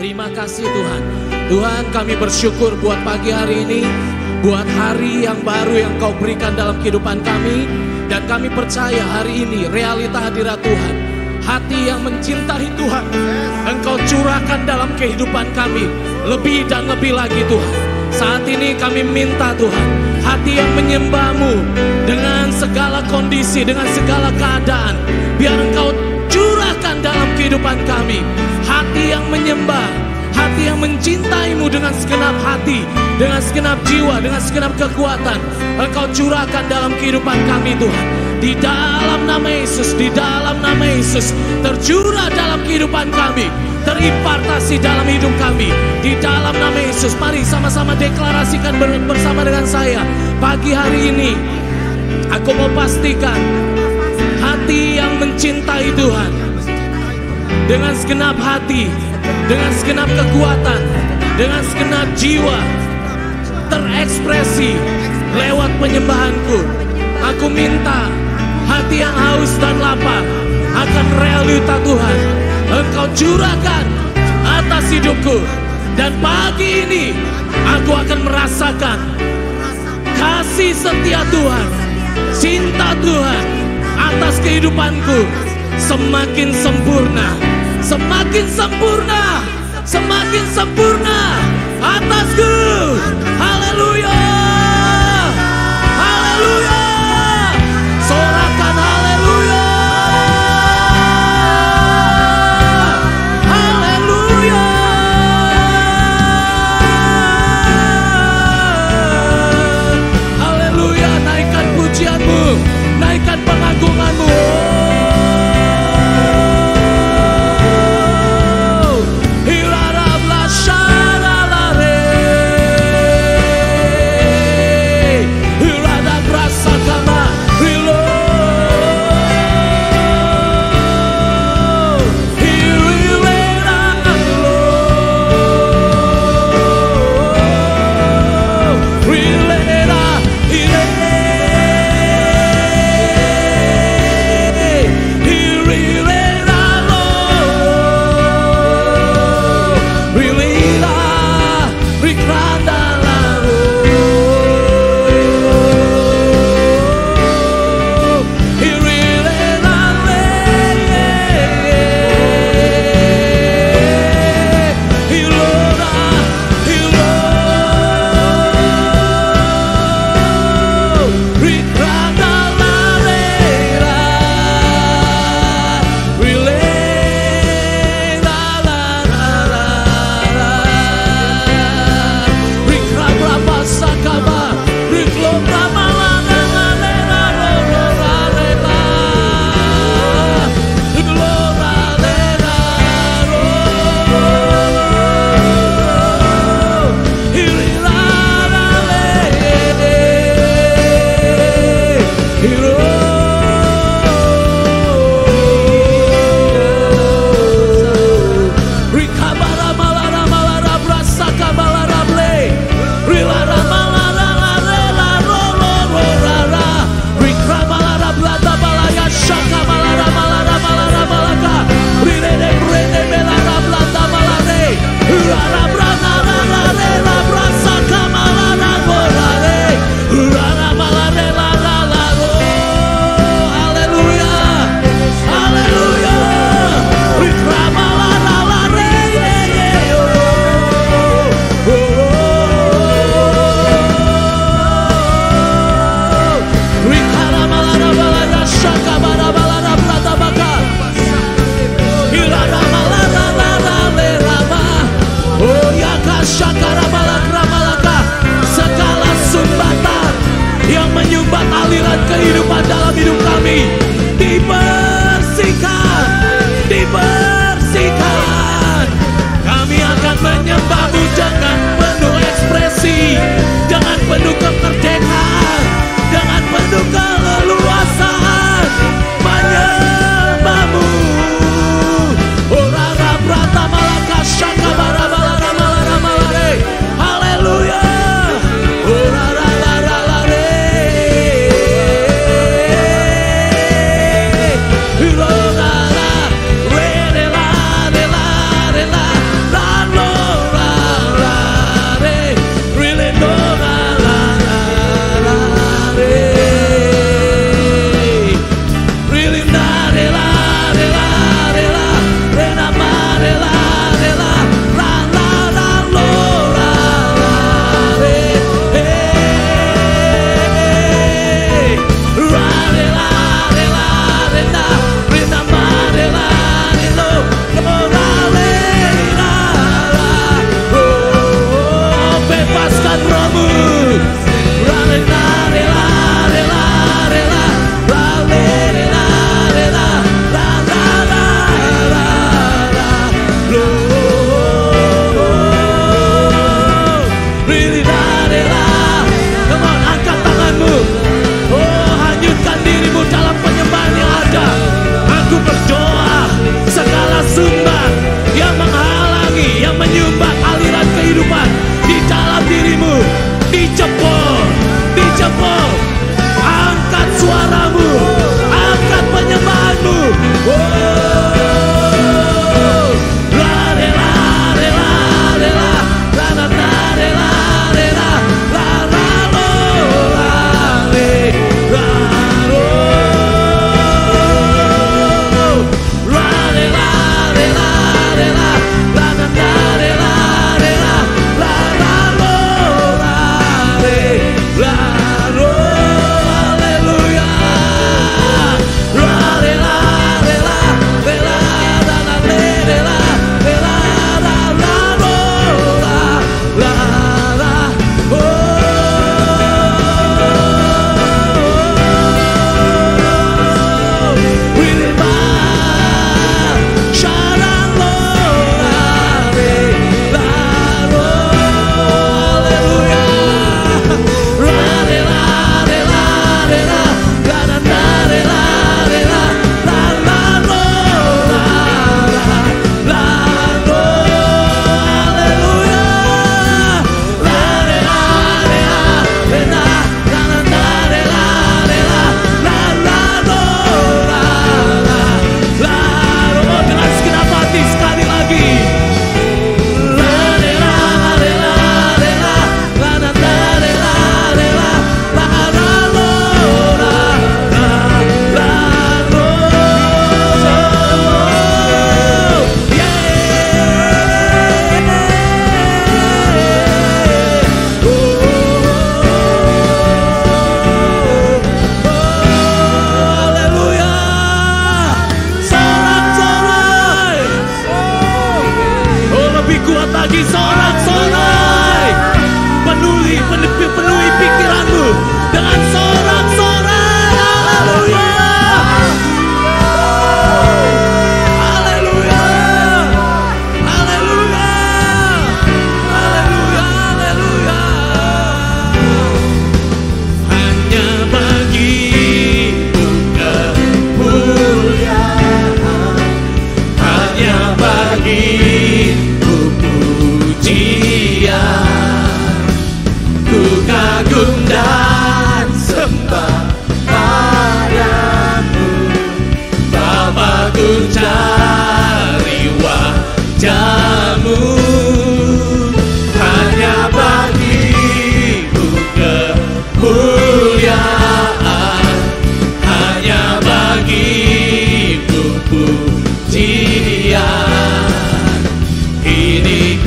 Terima kasih Tuhan. Tuhan, kami bersyukur buat pagi hari ini, buat hari yang baru yang Kau berikan dalam kehidupan kami. Dan kami percaya hari ini realita hadirat Tuhan, hati yang mencintai Tuhan, Engkau curahkan dalam kehidupan kami lebih dan lebih lagi Tuhan. Saat ini kami minta Tuhan, hati yang menyembah-Mu dengan segala kondisi, dengan segala keadaan, biar Engkau curahkan dalam kehidupan kami. Hati yang menyembah, hati yang mencintai-Mu dengan segenap hati, dengan segenap jiwa, dengan segenap kekuatan, Engkau curahkan dalam kehidupan kami Tuhan. Di dalam nama Yesus, di dalam nama Yesus, tercurah dalam kehidupan kami, terimpartasi dalam hidup kami. Di dalam nama Yesus, mari sama-sama deklarasikan bersama dengan saya. Pagi hari ini, aku mau pastikan hati yang mencintai Tuhan dengan segenap hati, dengan segenap kekuatan, dengan segenap jiwa, terekspresi lewat penyembahanku. Aku minta hati yang haus dan lapar akan realita Tuhan, Engkau curahkan atas hidupku. Dan pagi ini aku akan merasakan kasih setia Tuhan, cinta Tuhan atas kehidupanku semakin sempurna, semakin sempurna, semakin sempurna atasku. Haleluya, haleluya, sorakan haleluya, haleluya, haleluya. Naikkan pujianmu, naikkan pengagunganmu.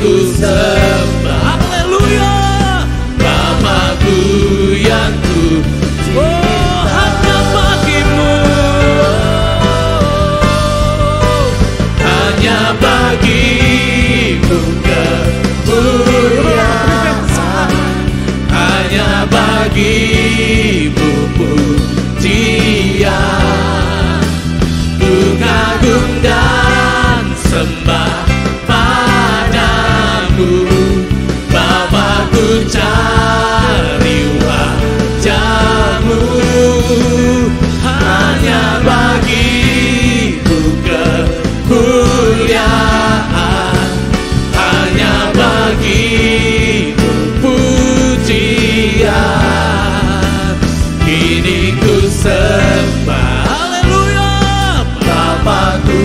ku sembah. Haleluya. Bapakku yang ku cinta, hanya bagimu, hanya bagimu kemuliaan, hanya bagimu pujian. Ku kagum dan sembah padamu, Bapakku cari wajahmu, hanya bagimu kemuliaan, hanya bagimu pujian. Kini ku sembah, haleluya, Bapakku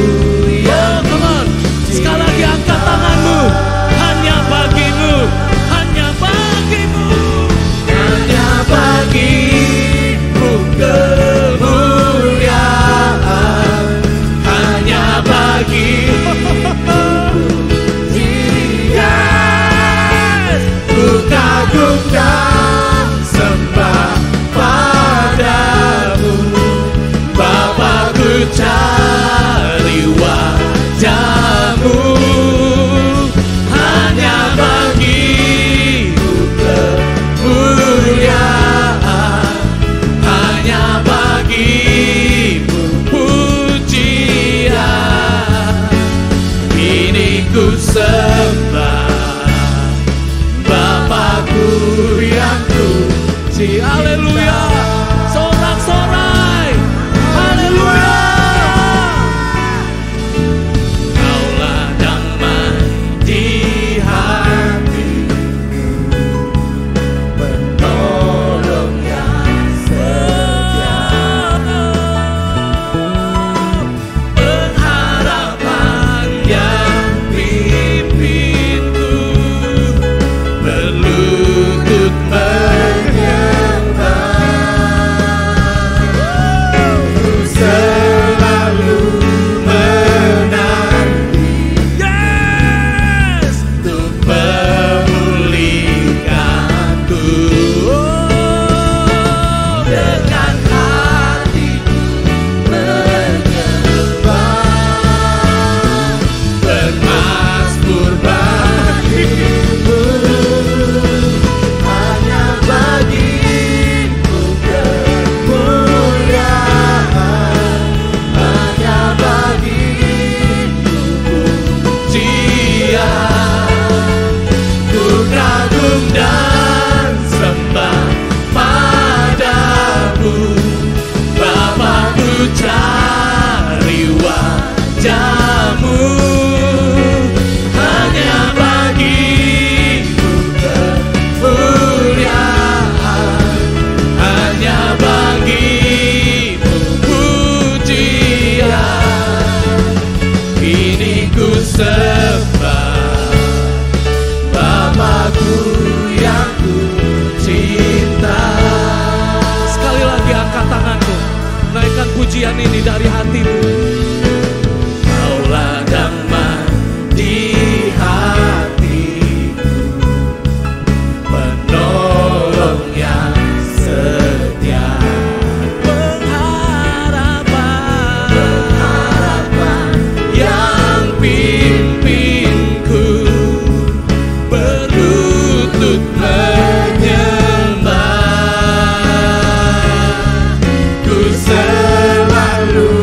yang sekali lagi angkat tanganmu, hanya bagimu, hanya bagimu, hanya bagimu kemuliaan, hanya bagimu pujian. Ku kagum dan sembah padamu, Bapakku cari wajahmu, hanya bagimu kemuliaan, hanya bagimu pujian. Kini ku sembah Bapakku yang ku cinta. Haleluya. Sorak-sorai, haleluya. Kaulah damai di hatiku, penolong yang setia, pengharapan yang pimpinku, berlutut menyembah. Ku selalu menanti, yes, untuk memulihkanku. Dengan hatiku menyembah, bermasmur bagimu, hanya bagimu kemuliaan, hanya bagimu pujian. Ku kagum dan sembah padamu, Bapakku cari wajahmu, hanya bagimu kemuliaan, hanya bagimu pujian. Kini ku sembah Bapakku yang ku cinta. Sekali lagi angkat tanganmu, naikkan pujian ini dari hatimu. Kaulah damai di hatiku, penolong yang setia, pengharapan yang pimpinku, berlutut menyembah. Ku selalu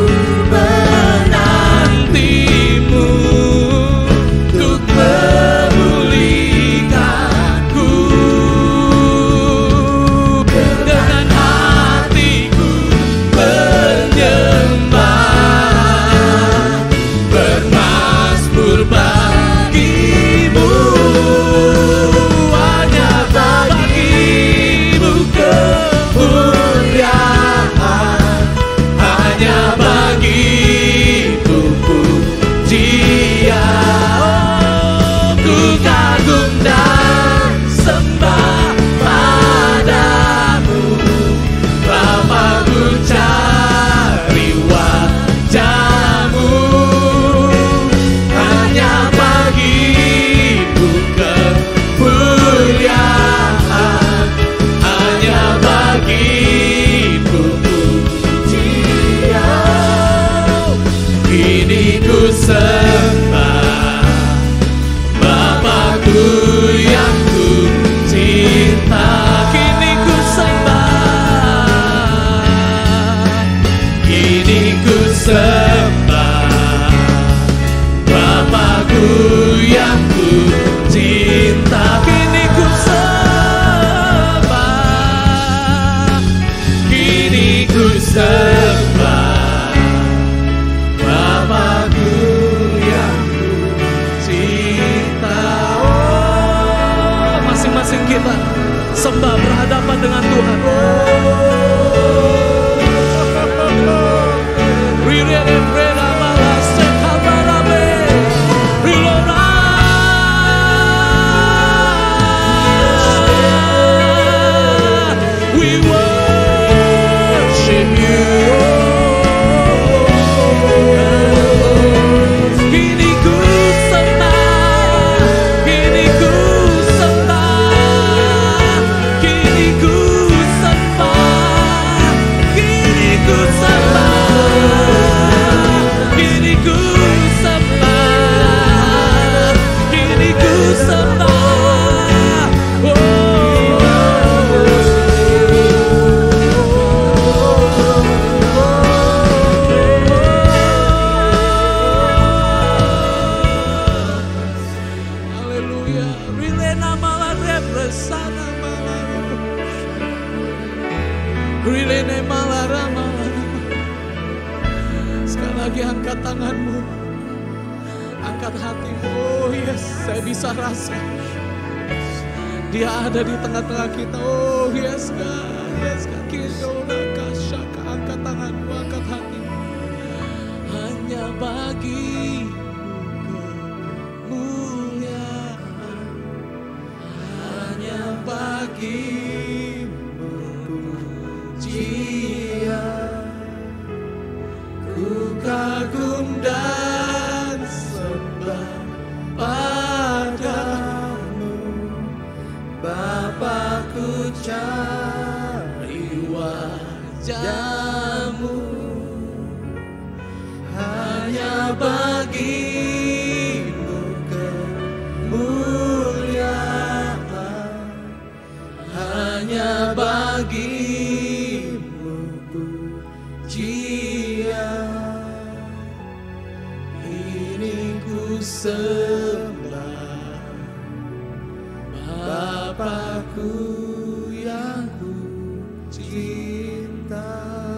yang ku cinta. Kini ku sembah, kini ku sembah Bapakku yang ku cinta. Oh, masing-masing kita sembah berhadapan dengan Tuhan. Sekali lagi angkat tanganmu, angkat hatimu. Oh yes, saya bisa rasa Dia ada di tengah-tengah kita. Oh yes God, yes God. Angkat tanganmu, angkat hatimu. Hanya bagi kemuliaan, hanya bagimu pujian. Ku kagum dan sembah padamu, Bapakku, cari wajahmu. Hanya bagimu kemuliaan, hanya bagimu pujian. Ini ku sembah Bapakku yang ku cinta.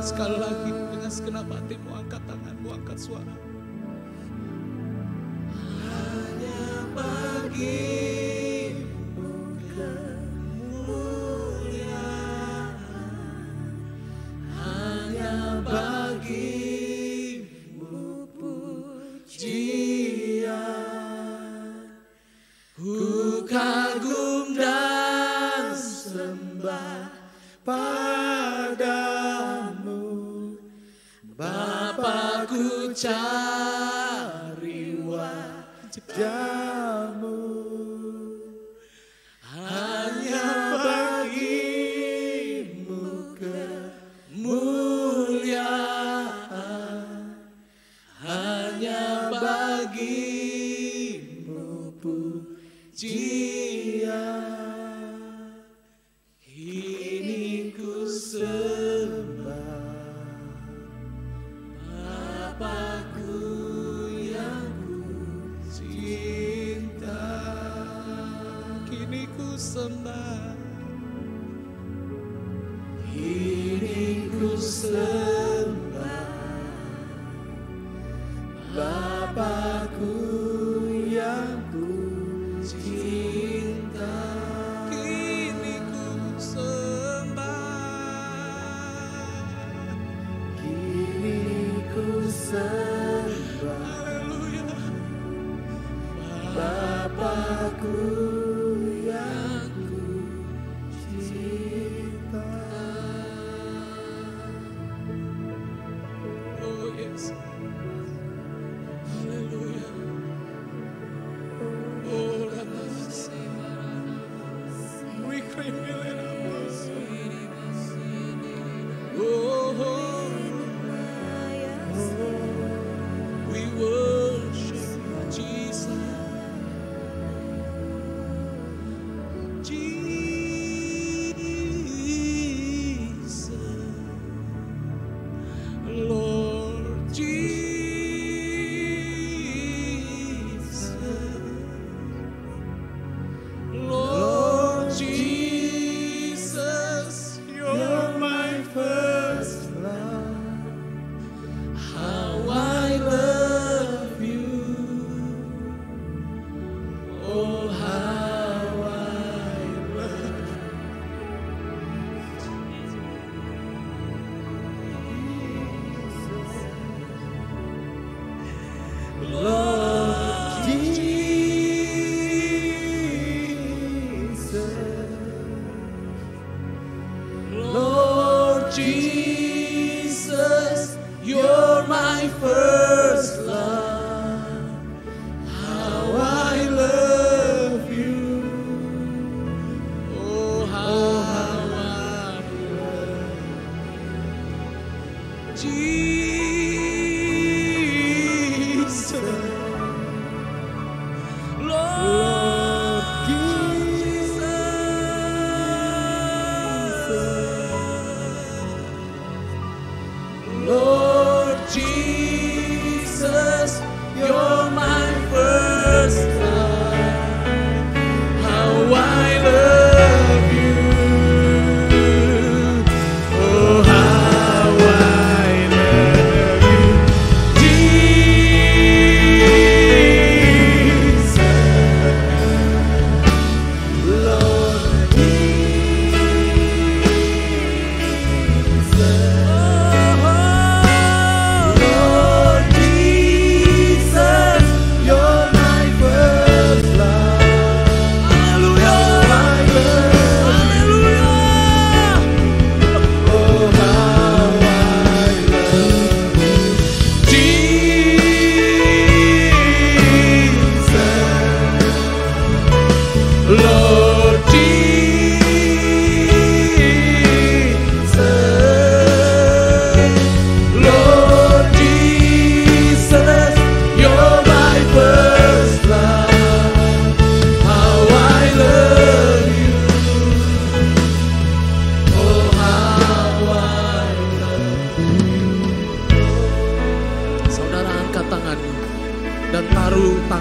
Sekali lagi dengan segenap hatimu, angkat tanganmu, angkat suara. Hanya bagimu kemuliaan, hanya bagimu pujian. Ku kagum dan sembah padamu, Bapakku, cari wajahmu. Hanya bagimu kemuliaan, hanya bagimu pujian. Kini ku sembah Bapakku yang ku cinta. Kini ku sembah, kini ku sembah Bapakku yang ku cinta. Kini ku sembah, kini ku sembah, haleluya, Bapakku yang ku cinta. Oh yes, haleluya. Oh lanas, we claim you in our voice. Oh, we worship Jesus.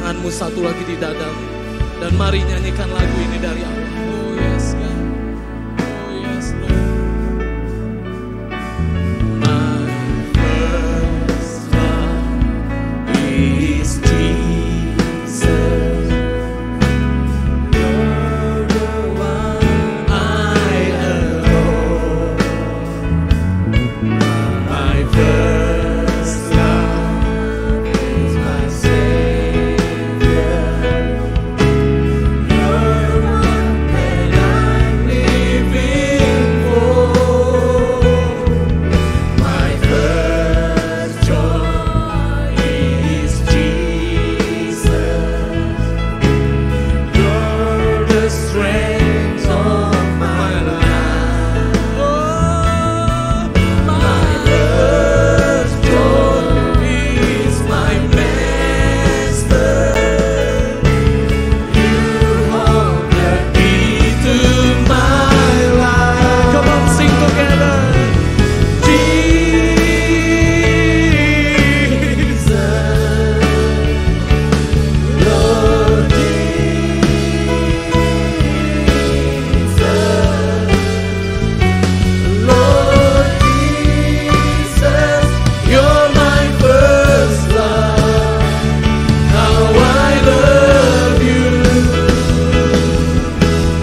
tanganmu satu lagi di dadamu. Dan mari nyanyikan lagu ini dari awal. Oh yes God. Oh yes Lord. My first love is Jesus. You're the one I adore. My first love is my Savior. You're the one that I'm living for. My first joy is Jesus. You're the strength of my life. Oh, my first joy is my Master. You hold the key to my life. Come on, sing together. Jesus, Lord Jesus, Lord Jesus, you're my first love. How I love you.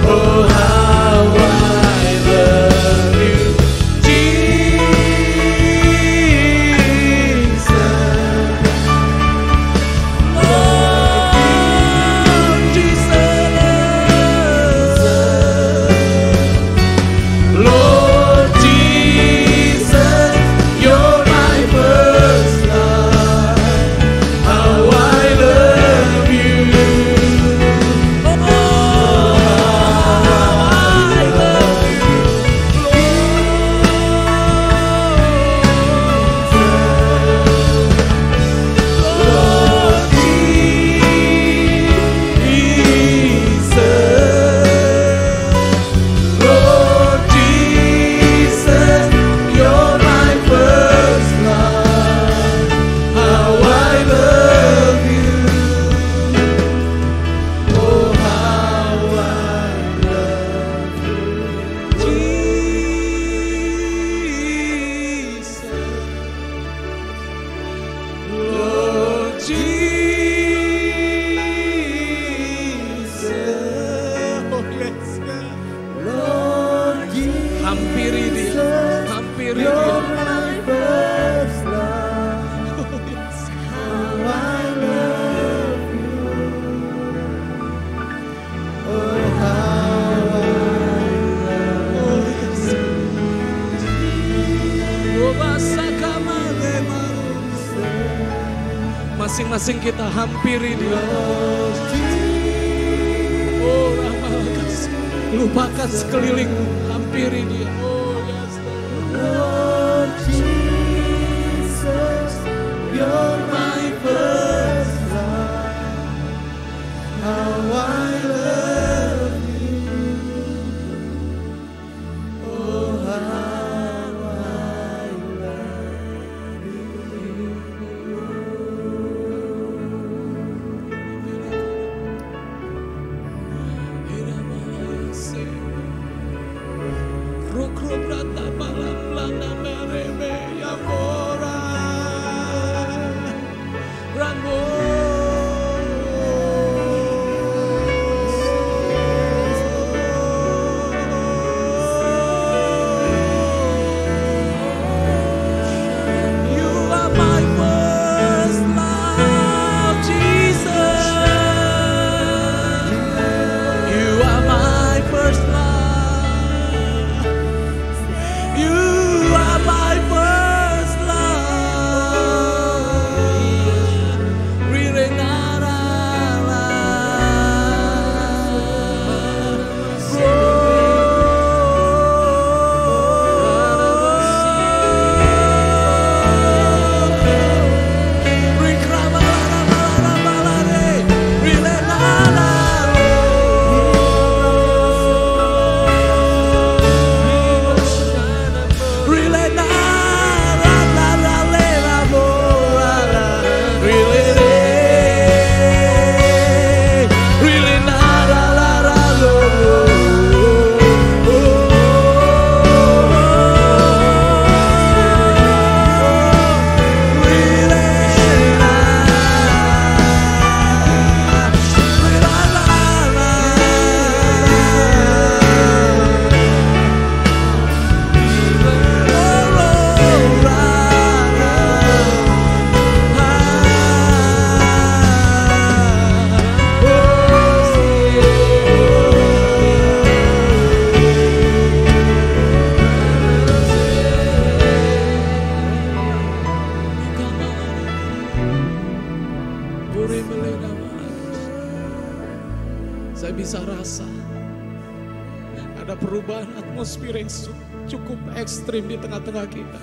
Oh, how I love you. Jesus, Lord Jesus, you're my first love. How I love you. Oh, how I love you. Lord Jesus, Lord Jesus, you're my first love. How I love you. Oh, how I love you. Jesus, Lord Jesus. Oh yes God. Lord Jesus, hampiri dia, hampiri dia. My first love. Oh yes. How I love you. Oh how I love you. Oh yes. Oh basakamale marusa. Masing-masing kita hampiri dia. Oh Rama kasih. Lupakan sekelilingmu, hampiri dia. Oh yes Lord Jesus, you're my first love. How I love you. Oh how I love you. Saya bisa rasa ada perubahan atmosfer yang cukup ekstrim di tengah-tengah kita.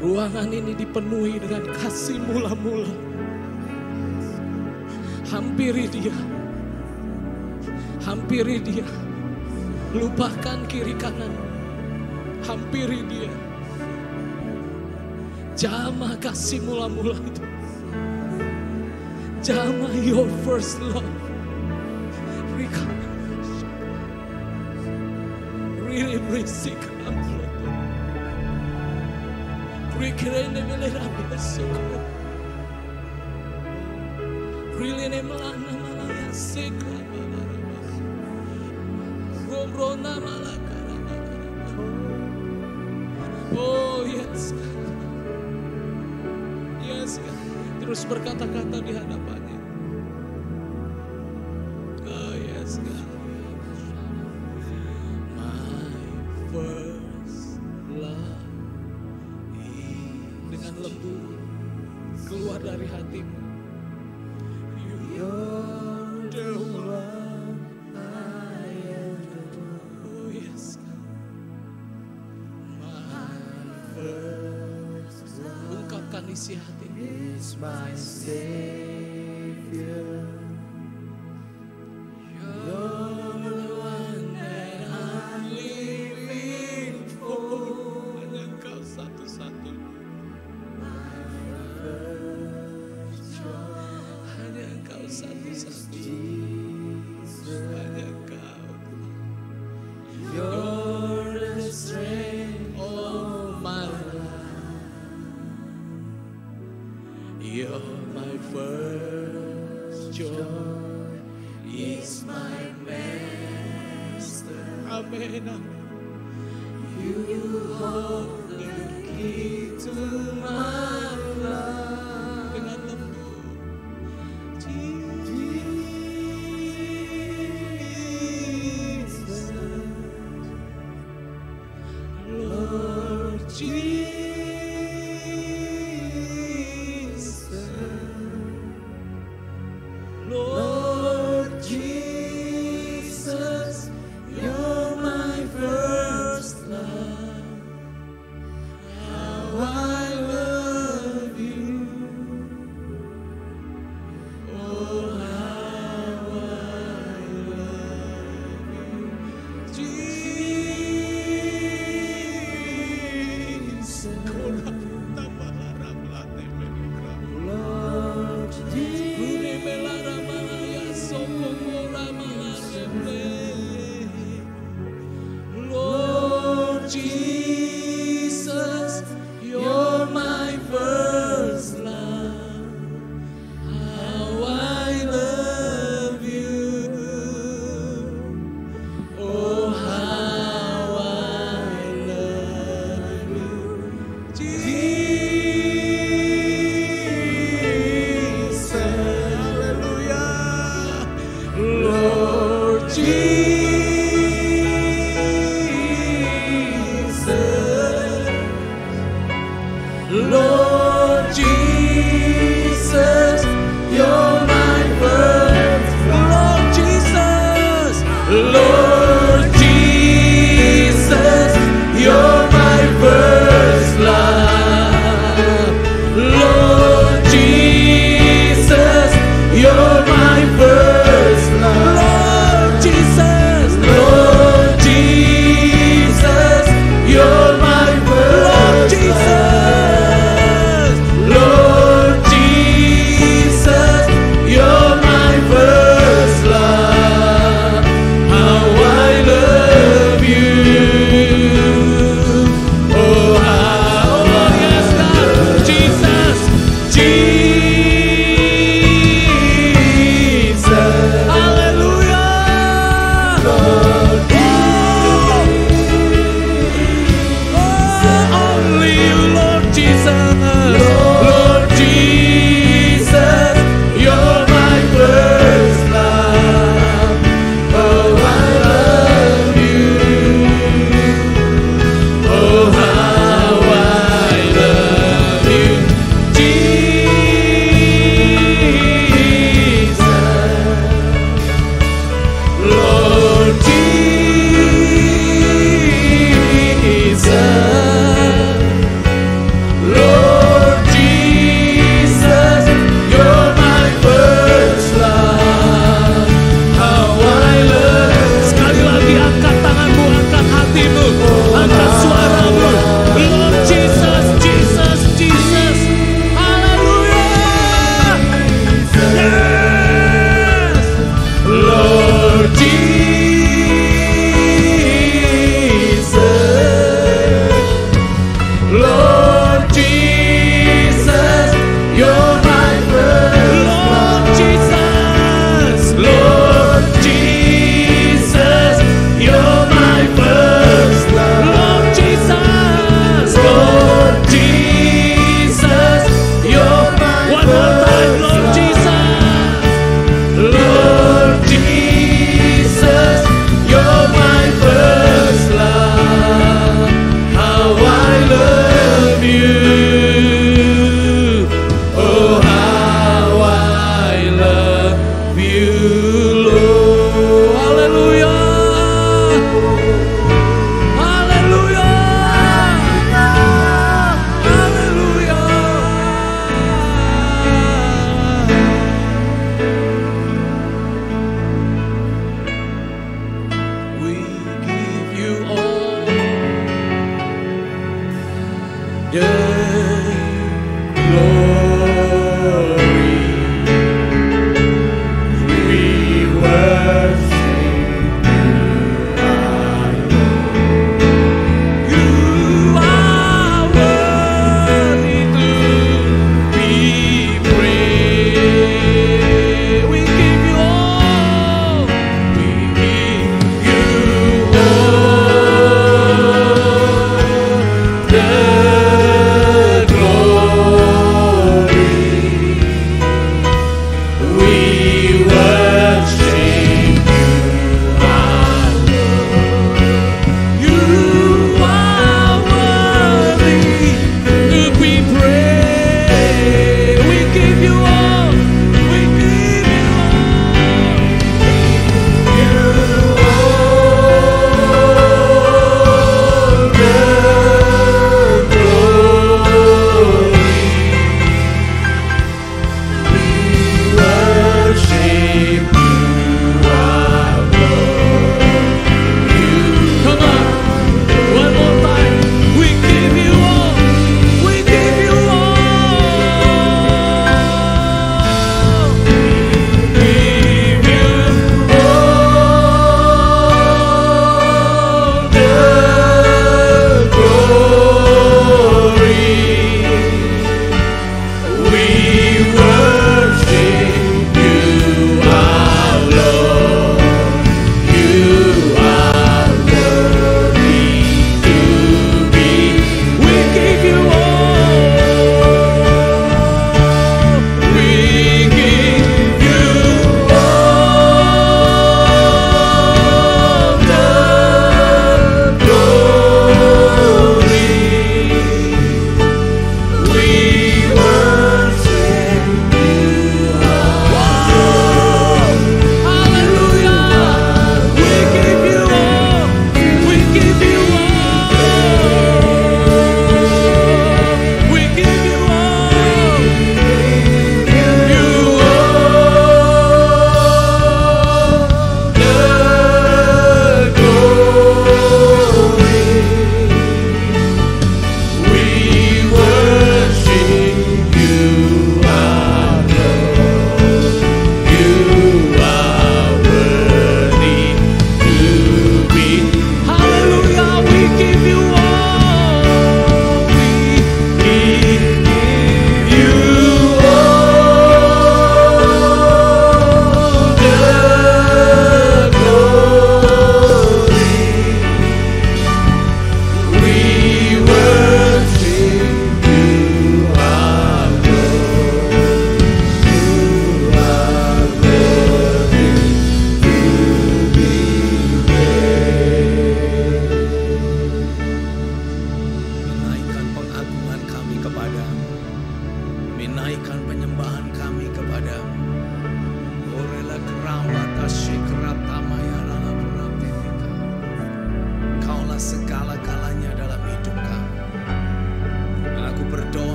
Ruangan ini dipenuhi dengan kasih mula-mula. Hampiri dia. Hampiri dia. Lupakan kiri kanan. Hampiri dia. Jamah kasih mula-mula itu. Jamah your first love. Really berisik. Rikirene melerami esiko. Rilene melana malaya seka. Romrona malakara. Oh yes. Yes, terus berkata-kata di hadapannya. Oh yes, God. My first love. Dengan lembut keluar dari hatimu. You're the one I adore. Oh yes, God. My first love. Ungkapkan isi hati. Is my Savior. You're the one that I'm living for. Hanya Engkau satu-satunya. Hanya Engkau satu-satunya. Hanya Engkau. You're the strength of my life. You're my first joy, is my master. Amen. You hold the key to my life. Dengan lembut, Jesus, Lord Jesus, Lord Jesus, you're my first love. How I love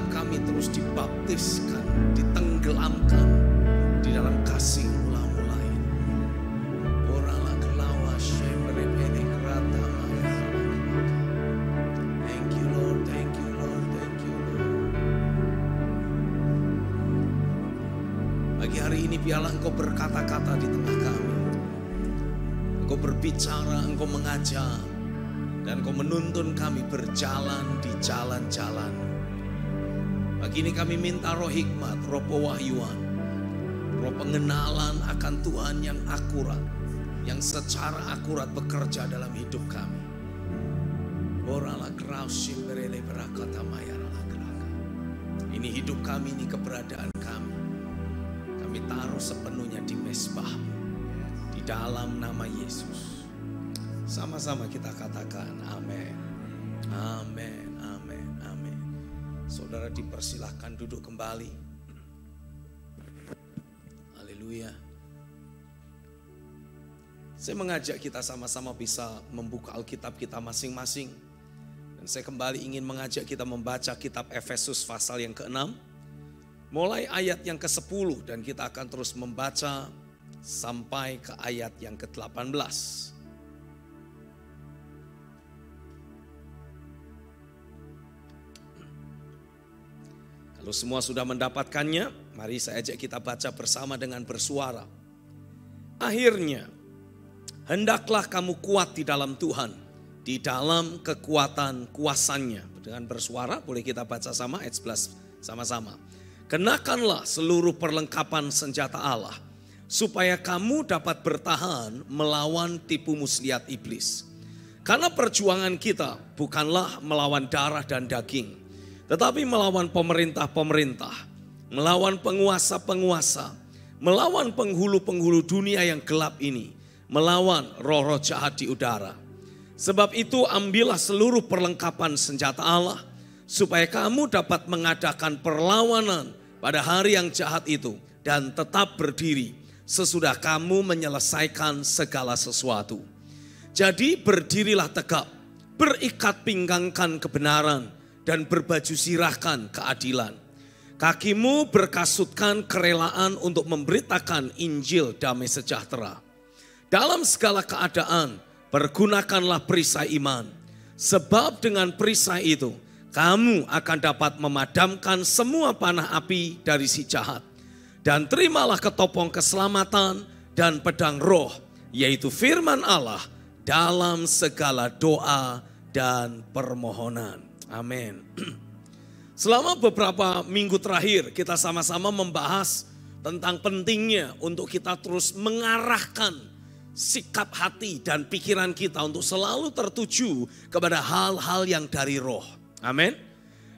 setiap kami terus dibaptiskan, ditenggelamkan di dalam kasih mula-mula ini. Orala kelawa shemerepene kerata maya. Thank you Lord, thank you Lord, thank you Lord. Pagi hari ini biarlah Engkau berkata-kata di tengah kami. Engkau berbicara, Engkau mengajar, dan Engkau menuntun kami berjalan di jalan-jalan. Pagi ini kami minta roh hikmat, roh pewahyuan, roh pengenalan akan Tuhan yang akurat, yang secara akurat bekerja dalam hidup kami. Ini hidup kami, ini keberadaan kami. Kami taruh sepenuhnya di mezbah, di dalam nama Yesus. Sama-sama kita katakan amin. Amin, amin, amin. Saudara dipersilahkan duduk kembali. Haleluya. Saya mengajak kita sama-sama bisa membuka Alkitab kita masing-masing. Dan saya kembali ingin mengajak kita membaca kitab Efesus pasal yang ke-6. Mulai ayat yang ke-10 dan kita akan terus membaca sampai ke ayat yang ke-18. Kalau semua sudah mendapatkannya, mari saya ajak kita baca bersama dengan bersuara. Akhirnya, hendaklah kamu kuat di dalam Tuhan, di dalam kekuatan kuasanya. Dengan bersuara, boleh kita baca sama ayat 11 sama-sama. Kenakanlah seluruh perlengkapan senjata Allah, supaya kamu dapat bertahan melawan tipu muslihat iblis. Karena perjuangan kita bukanlah melawan darah dan daging, tetapi melawan pemerintah-pemerintah, melawan penguasa-penguasa, melawan penghulu-penghulu dunia yang gelap ini, melawan roh-roh jahat di udara. Sebab itu ambillah seluruh perlengkapan senjata Allah, supaya kamu dapat mengadakan perlawanan pada hari yang jahat itu, dan tetap berdiri sesudah kamu menyelesaikan segala sesuatu. Jadi berdirilah tegap, berikat pinggangkan kebenaran, dan berbaju sirahkan keadilan. Kakimu berkasutkan kerelaan untuk memberitakan Injil damai sejahtera. Dalam segala keadaan, pergunakanlah perisai iman. Sebab dengan perisai itu, kamu akan dapat memadamkan semua panah api dari si jahat. Dan terimalah ketopong keselamatan dan pedang roh, yaitu firman Allah dalam segala doa dan permohonan. Amin. Selama beberapa minggu terakhir kita sama-sama membahas tentang pentingnya untuk kita terus mengarahkan sikap hati dan pikiran kita untuk selalu tertuju kepada hal-hal yang dari roh. Amin.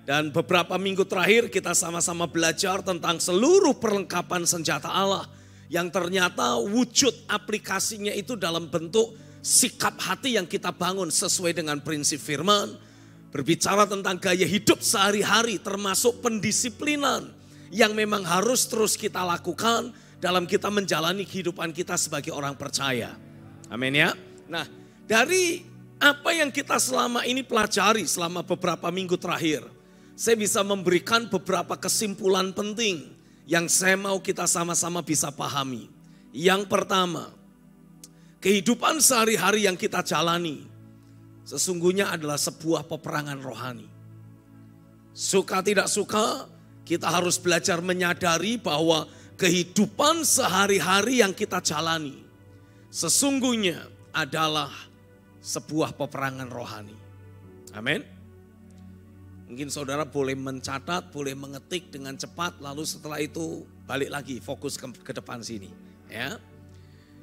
Dan beberapa minggu terakhir kita sama-sama belajar tentang seluruh perlengkapan senjata Allah yang ternyata wujud aplikasinya itu dalam bentuk sikap hati yang kita bangun sesuai dengan prinsip firman. Berbicara tentang gaya hidup sehari-hari termasuk pendisiplinan yang memang harus terus kita lakukan dalam kita menjalani kehidupan kita sebagai orang percaya. Amin ya. Nah, dari apa yang kita selama ini pelajari selama beberapa minggu terakhir, saya bisa memberikan beberapa kesimpulan penting yang saya mau kita sama-sama bisa pahami. Yang pertama, kehidupan sehari-hari yang kita jalani sesungguhnya adalah sebuah peperangan rohani. Suka tidak suka, kita harus belajar menyadari bahwa kehidupan sehari-hari yang kita jalani sesungguhnya adalah sebuah peperangan rohani. Amin. Mungkin saudara boleh mencatat, boleh mengetik dengan cepat, lalu setelah itu balik lagi fokus ke depan sini. Ya.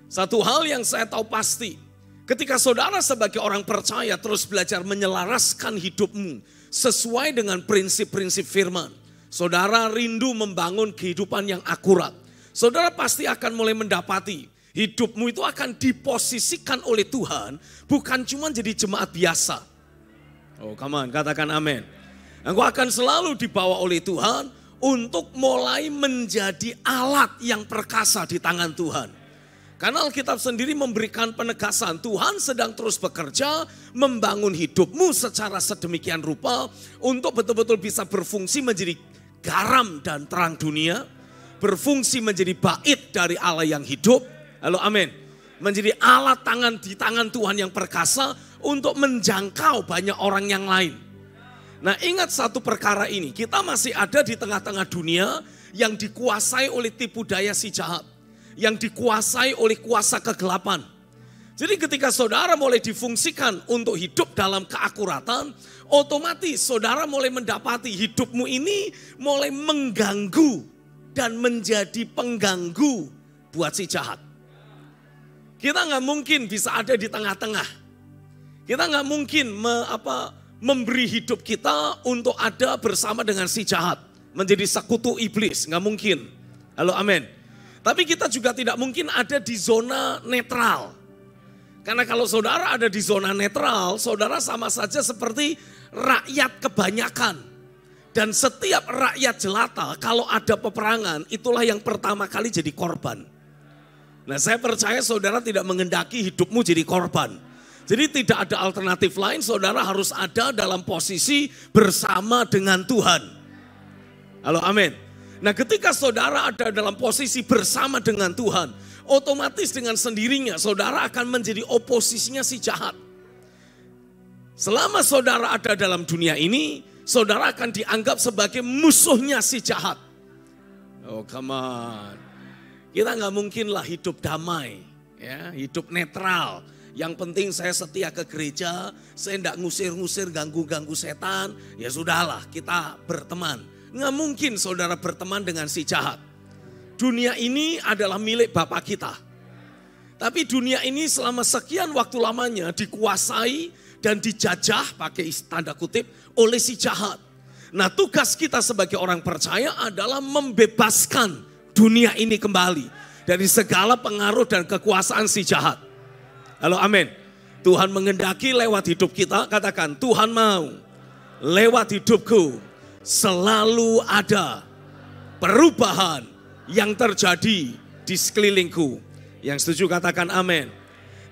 Satu hal yang saya tahu pasti, ketika saudara sebagai orang percaya terus belajar menyelaraskan hidupmu sesuai dengan prinsip-prinsip firman. Saudara rindu membangun kehidupan yang akurat. Saudara pasti akan mulai mendapati hidupmu itu akan diposisikan oleh Tuhan. Bukan cuma jadi jemaat biasa. Oh come on, katakan amin. Engkau akan selalu dibawa oleh Tuhan untuk mulai menjadi alat yang perkasa di tangan Tuhan. Karena Alkitab sendiri memberikan penegasan, Tuhan sedang terus bekerja membangun hidupmu secara sedemikian rupa untuk betul-betul bisa berfungsi menjadi garam dan terang dunia, berfungsi menjadi bait dari Allah yang hidup. Halo, amin. Menjadi alat tangan di tangan Tuhan yang perkasa untuk menjangkau banyak orang yang lain. Nah, ingat satu perkara ini, kita masih ada di tengah-tengah dunia yang dikuasai oleh tipu daya si jahat, yang dikuasai oleh kuasa kegelapan. Jadi ketika saudara mulai difungsikan untuk hidup dalam keakuratan, otomatis saudara mulai mendapati hidupmu ini mulai mengganggu dan menjadi pengganggu buat si jahat. Kita nggak mungkin bisa ada di tengah-tengah. Kita nggak mungkin memberi hidup kita untuk ada bersama dengan si jahat, menjadi sekutu iblis, nggak mungkin. Halo, amin. Tapi kita juga tidak mungkin ada di zona netral. Karena kalau saudara ada di zona netral, saudara sama saja seperti rakyat kebanyakan. Dan setiap rakyat jelata kalau ada peperangan, itulah yang pertama kali jadi korban. Nah, saya percaya saudara tidak mengendaki hidupmu jadi korban. Jadi tidak ada alternatif lain, saudara harus ada dalam posisi bersama dengan Tuhan. Halo, amin. Nah, ketika saudara ada dalam posisi bersama dengan Tuhan, otomatis dengan sendirinya saudara akan menjadi oposisinya si jahat. Selama saudara ada dalam dunia ini, saudara akan dianggap sebagai musuhnya si jahat. Oh, come on. Kita nggak mungkinlah hidup damai, ya, hidup netral. Yang penting saya setia ke gereja, saya tidak ngusir-ngusir, ganggu-ganggu setan. Ya sudahlah, kita berteman. Nggak mungkin saudara berteman dengan si jahat. Dunia ini adalah milik Bapa kita. Tapi dunia ini selama sekian waktu lamanya dikuasai dan dijajah, pakai tanda kutip, oleh si jahat. Nah, tugas kita sebagai orang percaya adalah membebaskan dunia ini kembali dari segala pengaruh dan kekuasaan si jahat. Halo, amin. Tuhan mengendaki lewat hidup kita, katakan Tuhan mau lewat hidupku selalu ada perubahan yang terjadi di sekelilingku. Yang setuju katakan amin.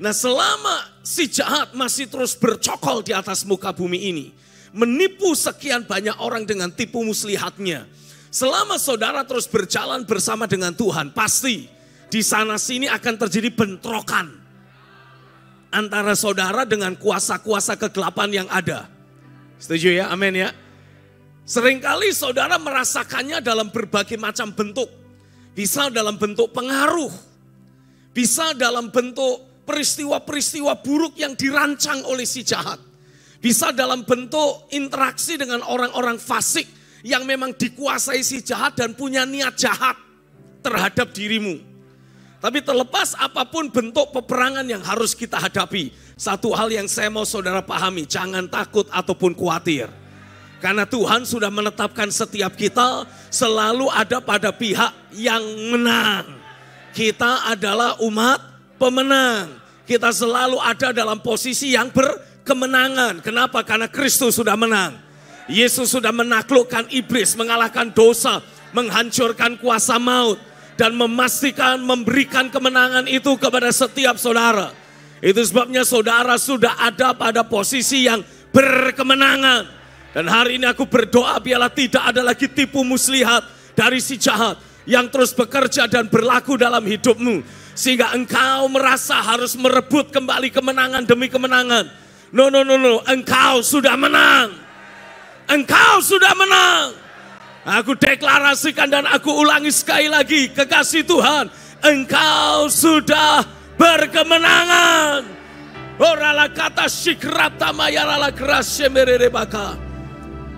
Nah, selama si jahat masih terus bercokol di atas muka bumi ini, menipu sekian banyak orang dengan tipu muslihatnya, selama saudara terus berjalan bersama dengan Tuhan, pasti di sana sini akan terjadi bentrokan antara saudara dengan kuasa-kuasa kegelapan yang ada. Setuju ya? Amin ya. Seringkali saudara merasakannya dalam berbagai macam bentuk. Bisa dalam bentuk pengaruh. Bisa dalam bentuk peristiwa-peristiwa buruk yang dirancang oleh si jahat. Bisa dalam bentuk interaksi dengan orang-orang fasik yang memang dikuasai si jahat dan punya niat jahat terhadap dirimu. Tapi terlepas apapun bentuk peperangan yang harus kita hadapi, satu hal yang saya mau saudara pahami, jangan takut ataupun khawatir. Karena Tuhan sudah menetapkan setiap kita selalu ada pada pihak yang menang. Kita adalah umat pemenang. Kita selalu ada dalam posisi yang berkemenangan. Kenapa? Karena Kristus sudah menang. Yesus sudah menaklukkan iblis, mengalahkan dosa, menghancurkan kuasa maut. Dan memastikan memberikan kemenangan itu kepada setiap saudara. Itu sebabnya saudara sudah ada pada posisi yang berkemenangan. Dan hari ini aku berdoa biarlah tidak ada lagi tipu muslihat dari si jahat yang terus bekerja dan berlaku dalam hidupmu. Sehingga engkau merasa harus merebut kembali kemenangan demi kemenangan. No. Engkau sudah menang. Engkau sudah menang. Aku deklarasikan dan aku ulangi sekali lagi, kekasih Tuhan, engkau sudah berkemenangan. Orala kata sikrap tamayarala kerasya mererebaka.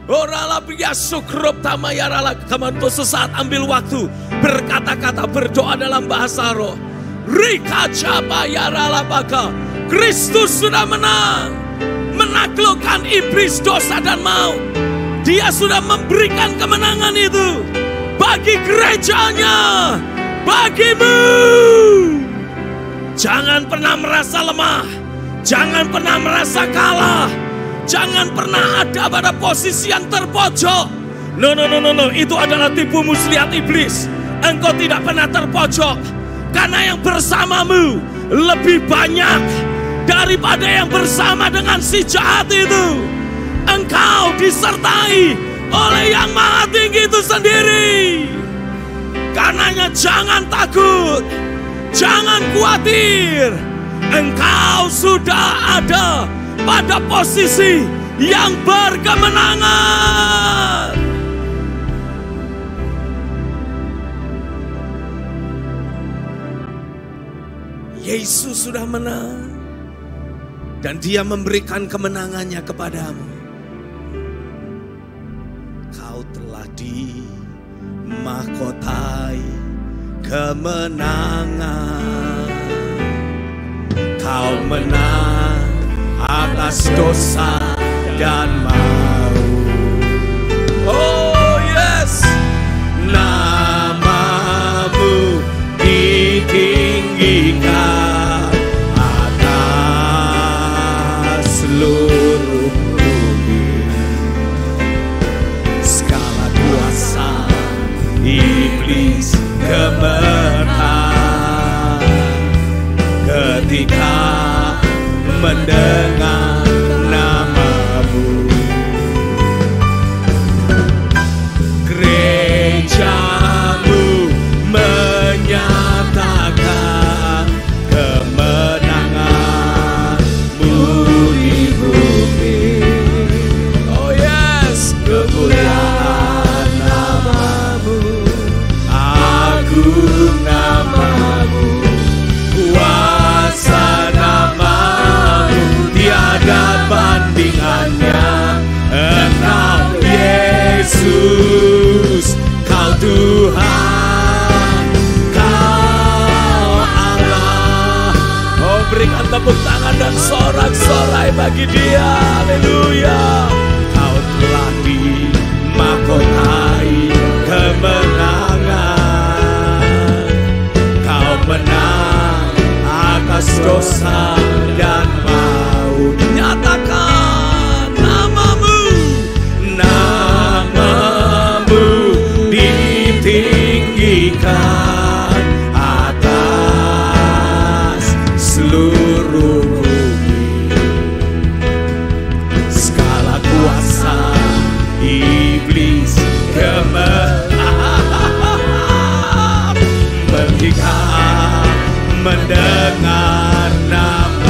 Orala biasukrup tamayarala. Teman sesaat ambil waktu berkata-kata, berdoa dalam bahasa roh. Rika cabayarala baka. Kristus sudah menang, menaklukkan iblis, dosa dan maut. Dia sudah memberikan kemenangan itu bagi gerejanya, bagimu. Jangan pernah merasa lemah, jangan pernah merasa kalah, jangan pernah ada pada posisi yang terpojok. No, itu adalah tipu muslihat iblis. Engkau tidak pernah terpojok. Karena yang bersamamu lebih banyak daripada yang bersama dengan si jahat itu. Engkau disertai oleh yang Maha Tinggi itu sendiri. Karenanya jangan takut, jangan khawatir. Engkau sudah ada pada posisi yang berkemenangan. Yesus sudah menang dan Dia memberikan kemenangannya kepadamu. Kau telah dimahkotai kemenangan. Kau menang atas dosa dan maut. Oh yes, namamu ditinggikan atas seluruh bumi. Segala kuasa iblis gemetar ketika mendengar namamu. Gerejamu menyatakan kemenanganmu di bumi. Oh yes, kemuliaan namamu, agung namamu, kuasa namamu, tiada bandingannya. Engkau Yesus, Kau Tuhan, Kau Allah. Oh, berikan tepuk tangan dan sorak-sorai bagi Dia. Haleluya. Kau telah dimahkotai kemenangan. Kau menang atas dosa dan maut. Nyatakan namamu, namamu ditinggikan atas seluruh bumi. Segala kuasa iblis gemetar ketika mendengar nama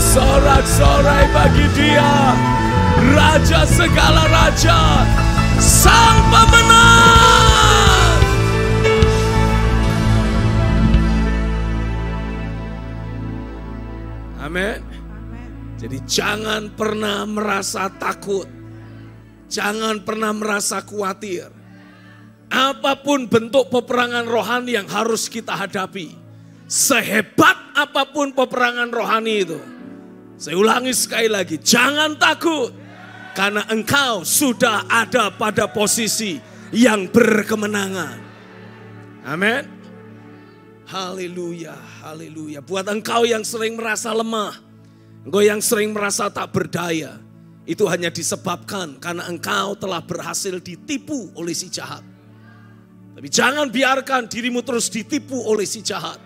bersorak-sorai bagi Dia, Raja segala raja, Sang Pemenang. Amin. Jadi jangan pernah merasa takut. Jangan pernah merasa khawatir. Apapun bentuk peperangan rohani yang harus kita hadapi, sehebat apapun peperangan rohani itu, saya ulangi sekali lagi, jangan takut. Karena engkau sudah ada pada posisi yang berkemenangan. Amin. Haleluya, haleluya. Buat engkau yang sering merasa lemah, engkau yang sering merasa tak berdaya, itu hanya disebabkan karena engkau telah berhasil ditipu oleh si jahat. Tapi jangan biarkan dirimu terus ditipu oleh si jahat.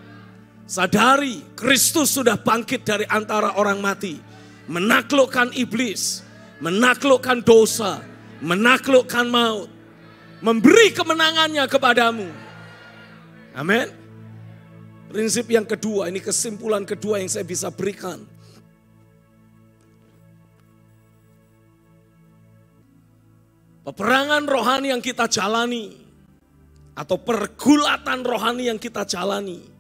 Sadari Kristus sudah bangkit dari antara orang mati, menaklukkan iblis, menaklukkan dosa, menaklukkan maut, memberi kemenangannya kepadamu. Amin. Prinsip yang kedua, ini kesimpulan kedua yang saya bisa berikan. Peperangan rohani yang kita jalani, atau pergulatan rohani yang kita jalani,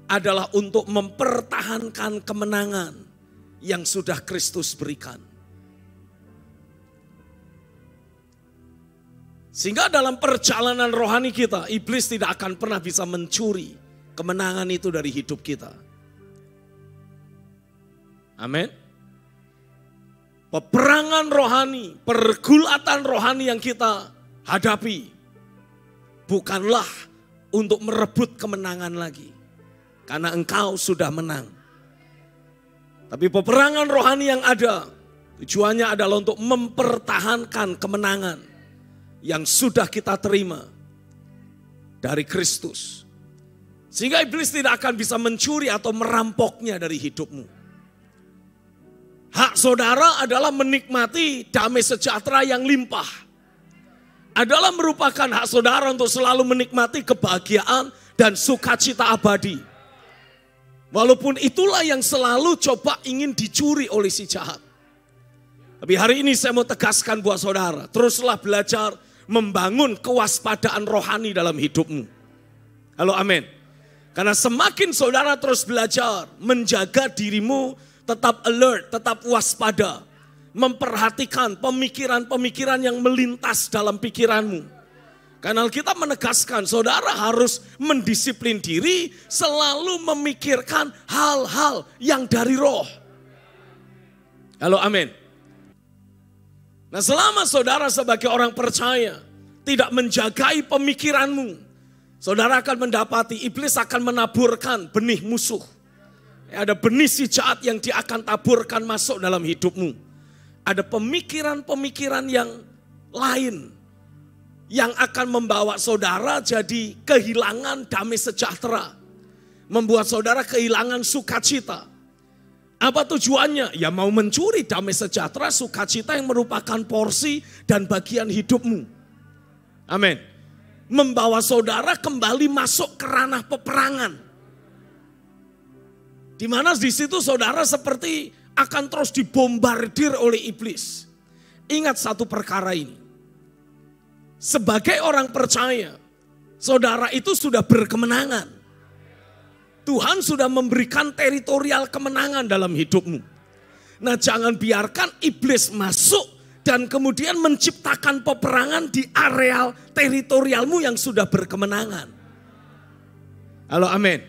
adalah untuk mempertahankan kemenangan yang sudah Kristus berikan. Sehingga dalam perjalanan rohani kita, iblis tidak akan pernah bisa mencuri kemenangan itu dari hidup kita. Amin. Peperangan rohani, pergulatan rohani yang kita hadapi, bukanlah untuk merebut kemenangan lagi. Karena engkau sudah menang. Tapi peperangan rohani yang ada, tujuannya adalah untuk mempertahankan kemenangan yang sudah kita terima dari Kristus. Sehingga iblis tidak akan bisa mencuri atau merampoknya dari hidupmu. Hak saudara adalah menikmati damai sejahtera yang limpah. Adalah merupakan hak saudara untuk selalu menikmati kebahagiaan dan sukacita abadi. Walaupun itulah yang selalu coba ingin dicuri oleh si jahat. Tapi hari ini saya mau tegaskan buat saudara, teruslah belajar membangun kewaspadaan rohani dalam hidupmu. Halo, amin. Karena semakin saudara terus belajar menjaga dirimu tetap alert, tetap waspada, memperhatikan pemikiran-pemikiran yang melintas dalam pikiranmu. Karena Alkitab menegaskan saudara harus mendisiplin diri selalu memikirkan hal-hal yang dari roh. Halo, amin. Nah, selama saudara sebagai orang percaya tidak menjagai pemikiranmu, saudara akan mendapati iblis akan menaburkan benih musuh. Ada benih si jahat yang dia akan taburkan masuk dalam hidupmu. Ada pemikiran-pemikiran yang lain yang akan membawa saudara jadi kehilangan damai sejahtera. Membuat saudara kehilangan sukacita. Apa tujuannya? Ya mau mencuri damai sejahtera, sukacita yang merupakan porsi dan bagian hidupmu. Amin. Membawa saudara kembali masuk ke ranah peperangan. Di mana di situ saudara seperti akan terus dibombardir oleh iblis. Ingat satu perkara ini. Sebagai orang percaya, saudara itu sudah berkemenangan. Tuhan sudah memberikan teritorial kemenangan dalam hidupmu. Nah, jangan biarkan iblis masuk dan kemudian menciptakan peperangan di areal teritorialmu yang sudah berkemenangan. Halo, amin.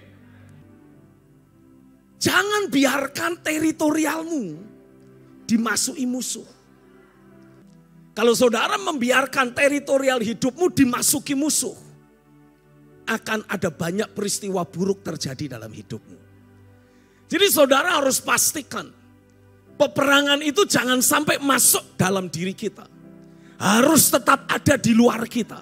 Jangan biarkan teritorialmu dimasuki musuh. Kalau saudara membiarkan teritorial hidupmu dimasuki musuh, akan ada banyak peristiwa buruk terjadi dalam hidupmu. Jadi saudara harus pastikan peperangan itu jangan sampai masuk dalam diri kita. Harus tetap ada di luar kita.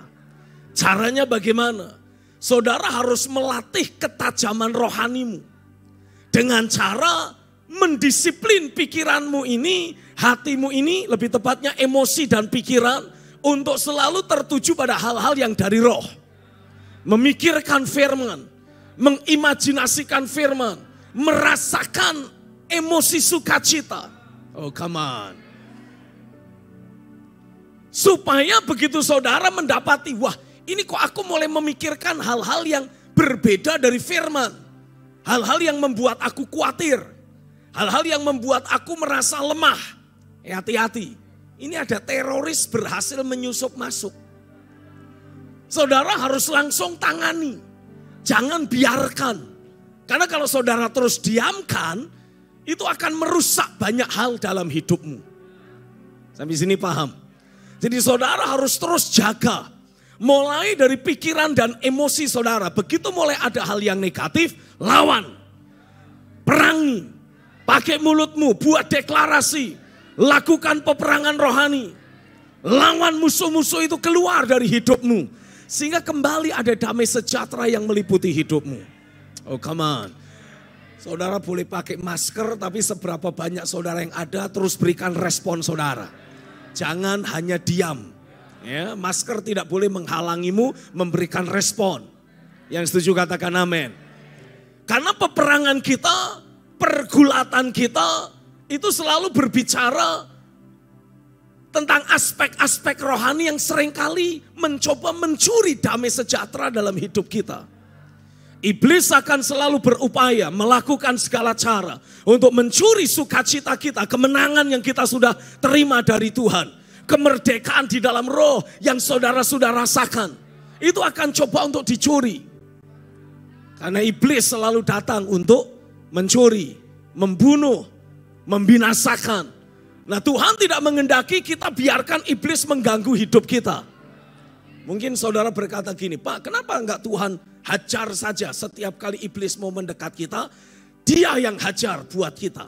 Caranya bagaimana? Saudara harus melatih ketajaman rohanimu. Dengan cara mendisiplin pikiranmu ini, hatimu ini, lebih tepatnya emosi dan pikiran, untuk selalu tertuju pada hal-hal yang dari roh. Memikirkan firman, mengimajinasikan firman, merasakan emosi sukacita. Oh come on. Supaya begitu saudara mendapati, wah ini kok aku mulai memikirkan hal-hal yang berbeda dari firman. Hal-hal yang membuat aku khawatir. Hal-hal yang membuat aku merasa lemah. Hati-hati, ini ada teroris berhasil menyusup masuk. Saudara harus langsung tangani. Jangan biarkan. Karena kalau saudara terus diamkan, itu akan merusak banyak hal dalam hidupmu. Sampai sini paham? Jadi saudara harus terus jaga. Mulai dari pikiran dan emosi saudara. Begitu mulai ada hal yang negatif, lawan. Perangi. Pakai mulutmu, buat deklarasi. Lakukan peperangan rohani. Lawan musuh-musuh itu keluar dari hidupmu. Sehingga kembali ada damai sejahtera yang meliputi hidupmu. Oh come on. Saudara boleh pakai masker, tapi seberapa banyak saudara yang ada, terus berikan respon saudara. Jangan hanya diam. Ya, masker tidak boleh menghalangimu memberikan respon. Yang setuju katakan amin. Karena peperangan kita, pergulatan kita, itu selalu berbicara tentang aspek-aspek rohani yang seringkali mencoba mencuri damai sejahtera dalam hidup kita. Iblis akan selalu berupaya melakukan segala cara untuk mencuri sukacita kita, kemenangan yang kita sudah terima dari Tuhan. Kemerdekaan di dalam roh yang saudara sudah rasakan. Itu akan coba untuk dicuri. Karena iblis selalu datang untuk mencuri, membunuh, membinasakan. Nah Tuhan tidak mengendaki kita biarkan iblis mengganggu hidup kita. Mungkin saudara berkata gini, Pak kenapa enggak Tuhan hajar saja setiap kali iblis mau mendekat kita, dia yang hajar buat kita.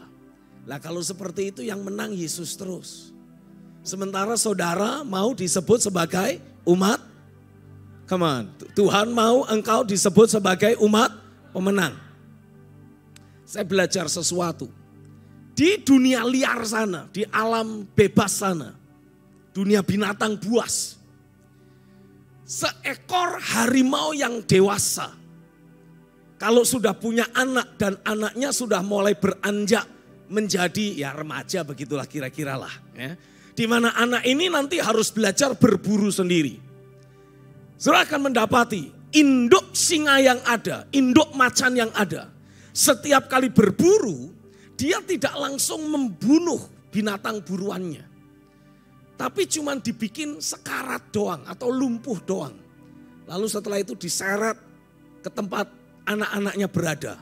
Nah kalau seperti itu yang menang Yesus terus. Sementara saudara mau disebut sebagai umat, come on, Tuhan mau engkau disebut sebagai umat pemenang. Saya belajar sesuatu. Di dunia liar sana, di alam bebas sana, dunia binatang buas. Seekor harimau yang dewasa, kalau sudah punya anak dan anaknya sudah mulai beranjak menjadi ya remaja begitulah kira-kira lah. Ya. Di mana anak ini nanti harus belajar berburu sendiri. Saudara akan mendapati induk singa yang ada, induk macan yang ada. Setiap kali berburu, dia tidak langsung membunuh binatang buruannya. Tapi cuma dibikin sekarat doang atau lumpuh doang. Lalu setelah itu diseret ke tempat anak-anaknya berada.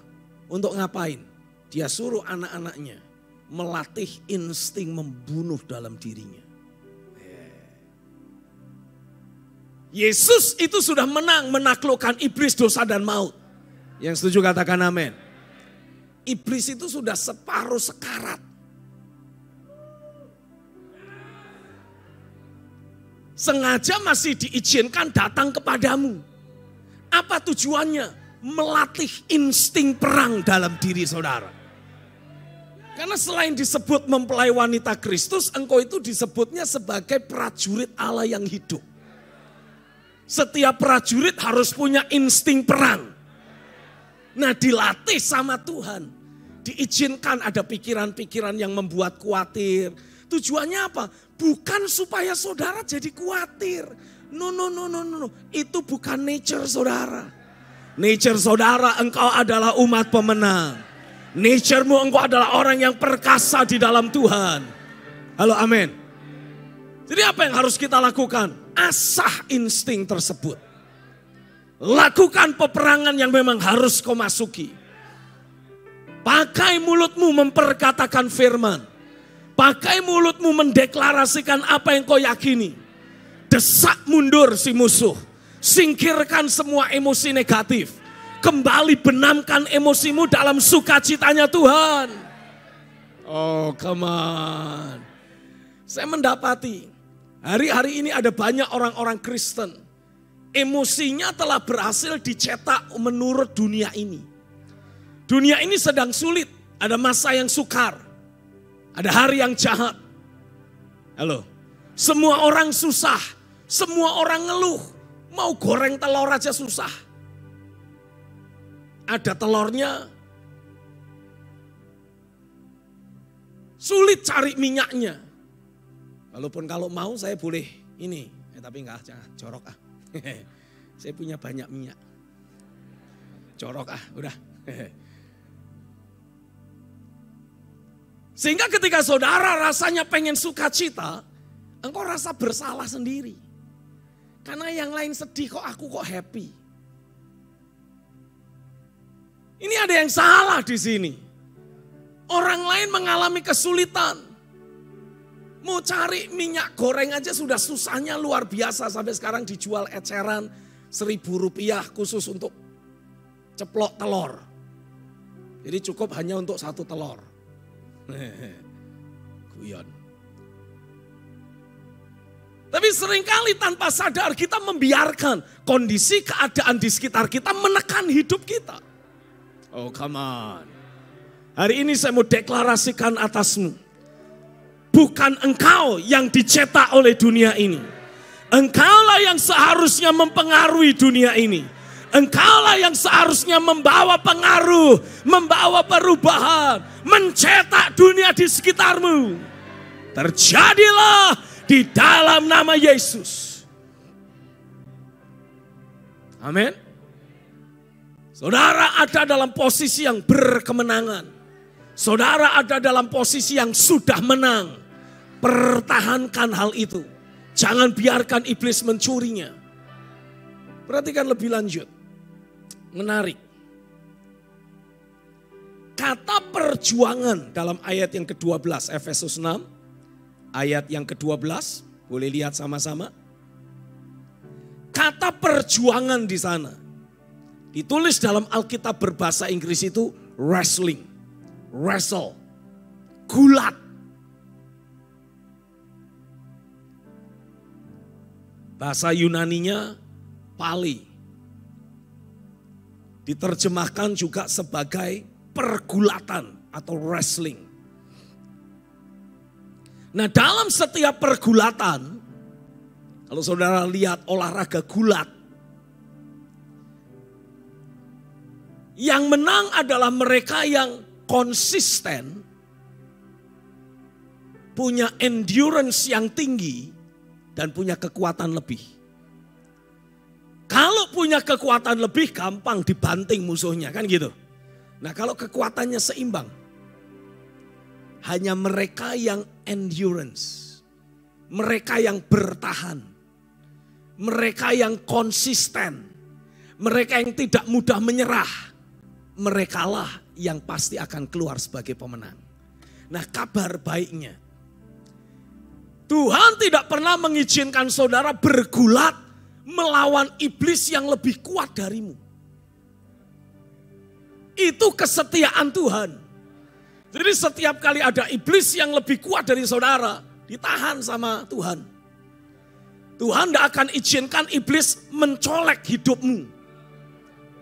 Untuk ngapain? Dia suruh anak-anaknya melatih insting membunuh dalam dirinya. Yesus itu sudah menang menaklukkan iblis, dosa dan maut. Yang setuju katakan amin. Iblis itu sudah separuh sekarat. Sengaja masih diizinkan datang kepadamu. Apa tujuannya? Melatih insting perang dalam diri saudara. Karena selain disebut mempelai wanita Kristus, engkau itu disebutnya sebagai prajurit Allah yang hidup. Setiap prajurit harus punya insting perang. Nah dilatih sama Tuhan. Diizinkan ada pikiran-pikiran yang membuat khawatir. Tujuannya apa? Bukan supaya saudara jadi khawatir. No. Itu bukan nature saudara. Nature saudara engkau adalah umat pemenang. Nature-mu engkau adalah orang yang perkasa di dalam Tuhan. Halo amin. Jadi apa yang harus kita lakukan? Asah insting tersebut. Lakukan peperangan yang memang harus kau masuki. Pakai mulutmu memperkatakan firman. Pakai mulutmu mendeklarasikan apa yang kau yakini. Desak mundur si musuh. Singkirkan semua emosi negatif. Kembali benamkan emosimu dalam sukacitanya Tuhan. Oh come on. Saya mendapati hari-hari ini ada banyak orang-orang Kristen. Emosinya telah berhasil dicetak menurut dunia ini. Dunia ini sedang sulit. Ada masa yang sukar. Ada hari yang jahat. Halo. Semua orang susah. Semua orang ngeluh. Mau goreng telur aja susah. Ada telurnya. Sulit cari minyaknya. Walaupun kalau mau saya boleh ini. Tapi enggak, jangan jorok ah. Saya punya banyak minyak. Jorok ah, udah. Sehingga ketika saudara rasanya pengen sukacita, engkau rasa bersalah sendiri. Karena yang lain sedih kok aku kok happy. Ini ada yang salah di sini. Orang lain mengalami kesulitan. Mau cari minyak goreng aja sudah susahnya luar biasa. Sampai sekarang dijual eceran Rp1.000 khusus untuk ceplok telur. Jadi cukup hanya untuk 1 telur. Guyon. Tapi seringkali tanpa sadar kita membiarkan kondisi keadaan di sekitar kita menekan hidup kita. Oh come on. Hari ini saya mau deklarasikan atasmu. Bukan engkau yang dicetak oleh dunia ini. Engkaulah yang seharusnya mempengaruhi dunia ini. Engkaulah yang seharusnya membawa pengaruh, membawa perubahan, mencetak dunia di sekitarmu. Terjadilah di dalam nama Yesus. Amin. Saudara ada dalam posisi yang berkemenangan. Saudara ada dalam posisi yang sudah menang. Pertahankan hal itu. Jangan biarkan iblis mencurinya. Perhatikan lebih lanjut. Menarik. Kata perjuangan dalam ayat yang ke-12 Efesus 6. Ayat yang ke-12. Boleh lihat sama-sama. Kata perjuangan di sana. Ditulis dalam Alkitab berbahasa Inggris itu wrestling. Wrestle, gulat. Bahasa Yunaninya pali. Diterjemahkan juga sebagai pergulatan atau wrestling. Nah dalam setiap pergulatan, kalau saudara lihat olahraga gulat, yang menang adalah mereka yang konsisten, punya endurance yang tinggi, dan punya kekuatan lebih. Kalau punya kekuatan lebih gampang dibanting musuhnya, kan gitu. Nah kalau kekuatannya seimbang, hanya mereka yang endurance, mereka yang bertahan, mereka yang konsisten, mereka yang tidak mudah menyerah, merekalah yang pasti akan keluar sebagai pemenang. Nah kabar baiknya, Tuhan tidak pernah mengizinkan saudara bergulat melawan iblis yang lebih kuat darimu. Itu kesetiaan Tuhan. Jadi setiap kali ada iblis yang lebih kuat dari saudara, ditahan sama Tuhan. Tuhan tidak akan izinkan iblis mencolek hidupmu.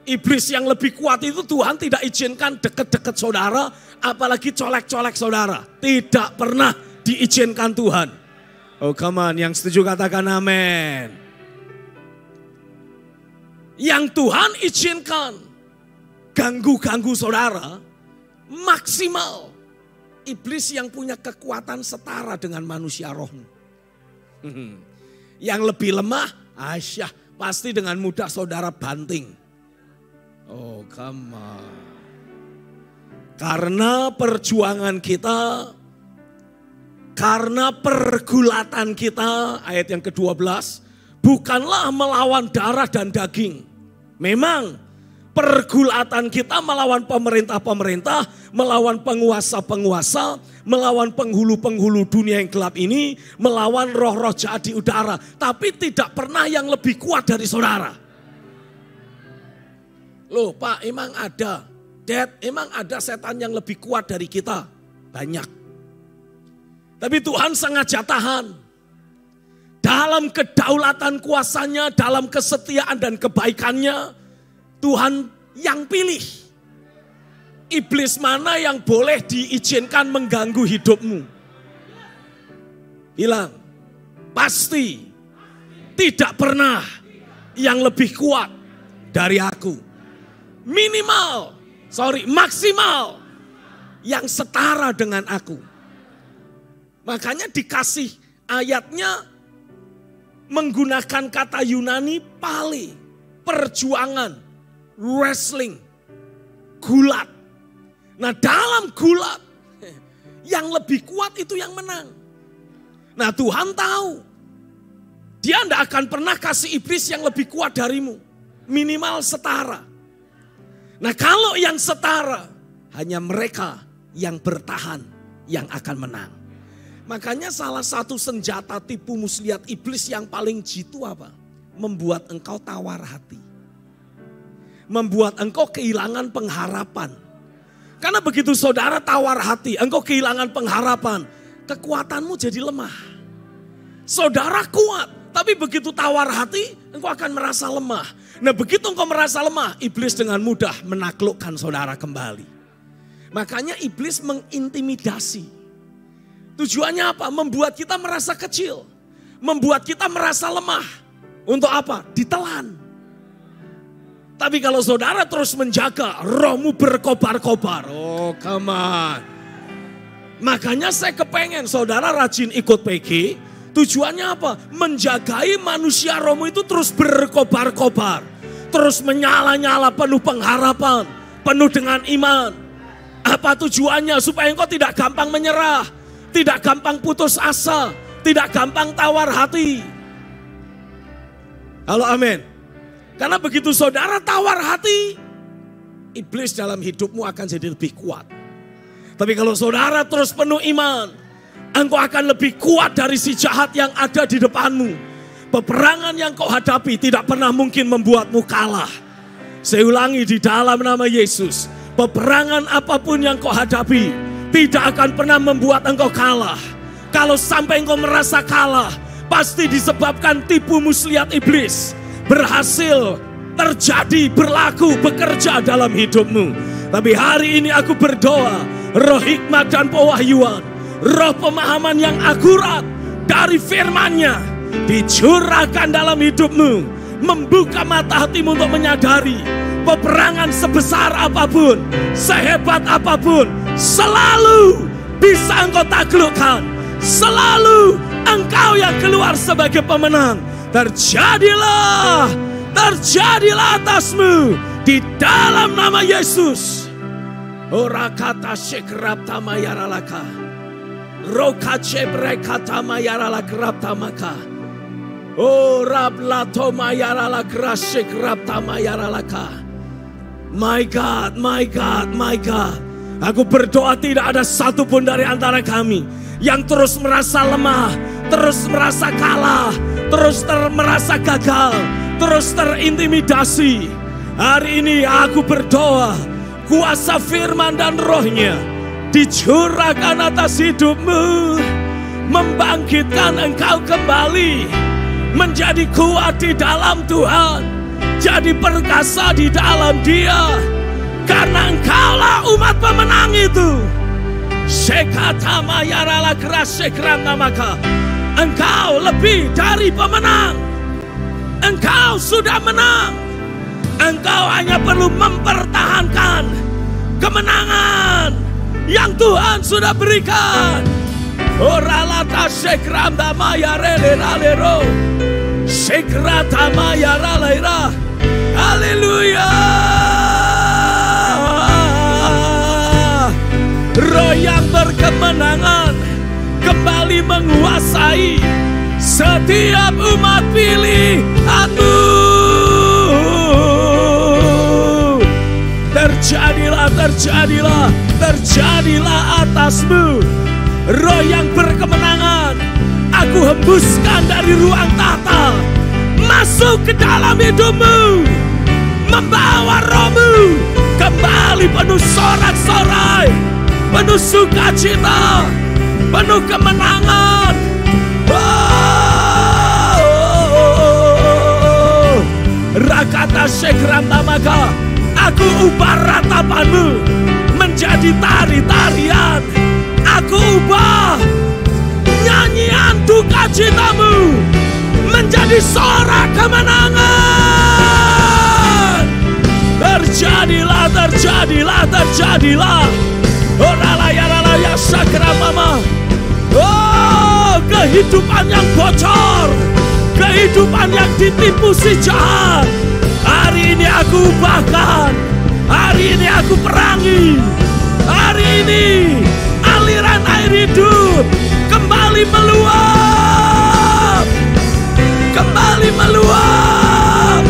Iblis yang lebih kuat itu Tuhan tidak izinkan dekat-dekat saudara, apalagi colek-colek saudara. Tidak pernah diizinkan Tuhan. Oh come on, yang setuju katakan amin. Yang Tuhan izinkan ganggu-ganggu saudara maksimal. Iblis yang punya kekuatan setara dengan manusia rohmu. Yang lebih lemah, pasti dengan mudah saudara banting. Oh come on. Karena perjuangan kita, karena pergulatan kita, ayat yang ke-12, bukanlah melawan darah dan daging. Memang pergulatan kita melawan pemerintah-pemerintah, melawan penguasa-penguasa, melawan penghulu-penghulu dunia yang gelap ini, melawan roh-roh jahat di udara. Tapi tidak pernah yang lebih kuat dari saudara. Loh Pak, emang ada, Dad, emang ada setan yang lebih kuat dari kita? Banyak. Tapi Tuhan sengaja tahan. Dalam kedaulatan kuasanya, dalam kesetiaan dan kebaikannya, Tuhan yang pilih. Iblis mana yang boleh diizinkan mengganggu hidupmu? Bilang, pasti tidak pernah yang lebih kuat dari aku. Maksimal yang setara dengan aku. Makanya dikasih ayatnya menggunakan kata Yunani pale, perjuangan, wrestling, gulat. Nah dalam gulat, yang lebih kuat itu yang menang. Nah Tuhan tahu, Dia tidak akan pernah kasih iblis yang lebih kuat darimu. Minimal setara. Nah kalau yang setara, hanya mereka yang bertahan yang akan menang. Makanya salah satu senjata tipu muslihat iblis yang paling jitu apa? Membuat engkau tawar hati. Membuat engkau kehilangan pengharapan. Karena begitu saudara tawar hati, engkau kehilangan pengharapan. Kekuatanmu jadi lemah. Saudara kuat, tapi begitu tawar hati, engkau akan merasa lemah. Nah begitu engkau merasa lemah, iblis dengan mudah menaklukkan saudara kembali. Makanya iblis mengintimidasi. Tujuannya apa? Membuat kita merasa kecil. Membuat kita merasa lemah. Untuk apa? Ditelan. Tapi kalau saudara terus menjaga, rohmu berkobar-kobar. Oh come on. Makanya saya kepengen saudara rajin ikut PG. Tujuannya apa? Menjagai manusia rohmu itu terus berkobar-kobar. Terus menyala-nyala penuh pengharapan. Penuh dengan iman. Apa tujuannya? Supaya engkau tidak gampang menyerah. Tidak gampang putus asa. Tidak gampang tawar hati. Halo amin. Karena begitu saudara tawar hati, iblis dalam hidupmu akan jadi lebih kuat. Tapi kalau saudara terus penuh iman, engkau akan lebih kuat dari si jahat yang ada di depanmu. Peperangan yang kau hadapi tidak pernah mungkin membuatmu kalah. Saya ulangi di dalam nama Yesus. Peperangan apapun yang kau hadapi tidak akan pernah membuat engkau kalah. Kalau sampai engkau merasa kalah, pasti disebabkan tipu muslihat iblis berhasil terjadi, berlaku, bekerja dalam hidupmu. Tapi hari ini aku berdoa, roh hikmat dan pewahyuan, roh pemahaman yang akurat dari firman-Nya dicurahkan dalam hidupmu, membuka mata hatimu untuk menyadari peperangan sebesar apapun, sehebat apapun, selalu bisa engkau taklukkan. Selalu engkau yang keluar sebagai pemenang. Terjadilah atasmu di dalam nama Yesus. Ora kata sekrap tamayaralaka. Roka cebre kata mayarala krap tamaka. Ora blato mayarala krashe krap tamayaralaka. My God, my God, my God. Aku berdoa tidak ada satupun dari antara kami yang terus merasa lemah, terus merasa kalah, terus merasa gagal, terus terintimidasi. Hari ini aku berdoa, kuasa firman dan rohnya dicurahkan atas hidupmu, membangkitkan engkau kembali, menjadi kuat di dalam Tuhan, jadi perkasa di dalam Dia, karena engkaulah umat pemenang itu. Sekatama yarala krasekram namaka. Engkau lebih dari pemenang. Engkau sudah menang. Engkau hanya perlu mempertahankan kemenangan yang Tuhan sudah berikan. Oralata sekram damaya rele-ralero. Sekratama yaralera. Haleluya. Roh yang berkemenangan kembali menguasai setiap umat pilihanmu. Terjadilah atasmu roh yang berkemenangan. Aku hembuskan dari ruang tahta masuk ke dalam hidupmu, membawa rohmu kembali penuh sorak-sorai, penuh sukacita, penuh kemenangan. Rakata sekram tamaka. Aku ubah ratapanmu menjadi tari-tarian. Aku ubah nyanyian duka citamu menjadi sorak kemenangan. Terjadilah. Oralaya sakramama. Oh. kehidupan yang bocor, kehidupan yang ditipu si jahat. Hari ini aku ubahkan, hari ini aku perangi. Hari ini aliran air hidup kembali meluap, kembali meluap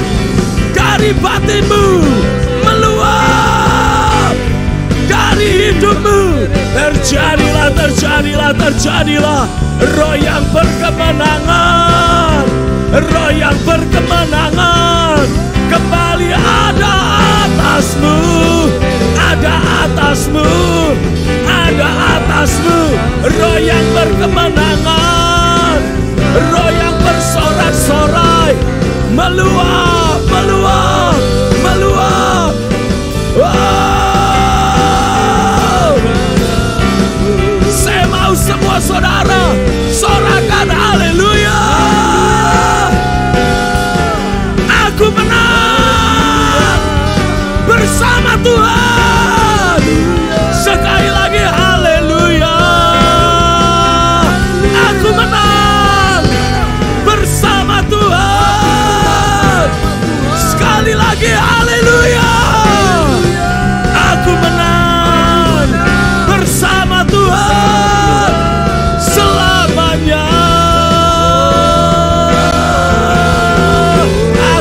dari batinmu, meluap dari hidupmu. Terjadilah, terjadilah, terjadilah roh yang berkemenangan, roh yang berkemenangan kembali ada atasmu, ada atasmu, ada atasmu. Roh yang berkemenangan, roh yang bersorak-sorai, meluap, meluap, meluap. Wow. Saya mau semua saudara sorakan haleluya. Aku menang bersama Tuhan. Sekali lagi haleluya. Aku menang bersama Tuhan. Sekali lagi haleluya. Aku menang bersama Tuhan selamanya.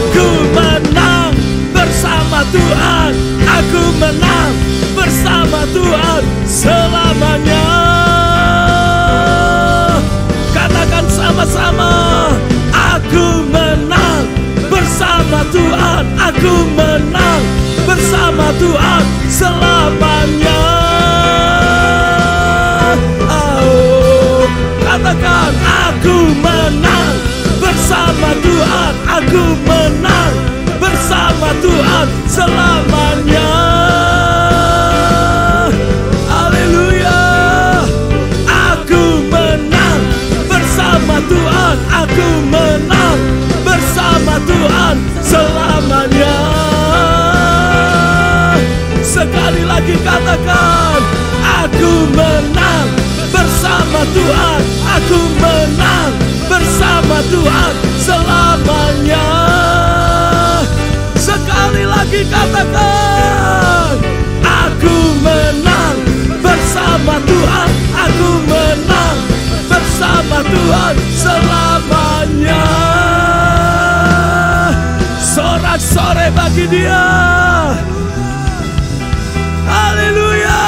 Aku menang bersama Tuhan. Aku menang bersama Tuhan selamanya. Katakan sama-sama, aku menang bersama Tuhan. Aku menang bersama Tuhan selamanya. Oh, katakan aku menang bersama Tuhan. Aku menang bersama Tuhan selamanya. Haleluya. Aku menang bersama Tuhan. Aku menang bersama Tuhan selamanya. Sekali lagi katakan, aku menang bersama Tuhan. Aku menang bersama Tuhan selamanya. Sekali lagi katakan, aku menang bersama Tuhan. Aku menang bersama Tuhan selamanya. Sorak-sorai bagi Dia. Haleluya.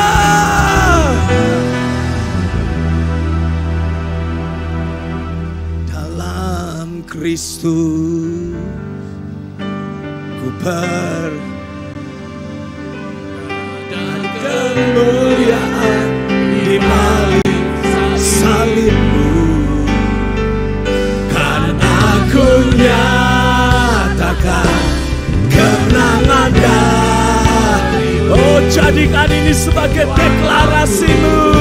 Dalam Kristus ku dan kemuliaan di balik salibmu, kan aku nyatakan kemenangan dari. Oh, jadikan ini sebagai deklarasimu.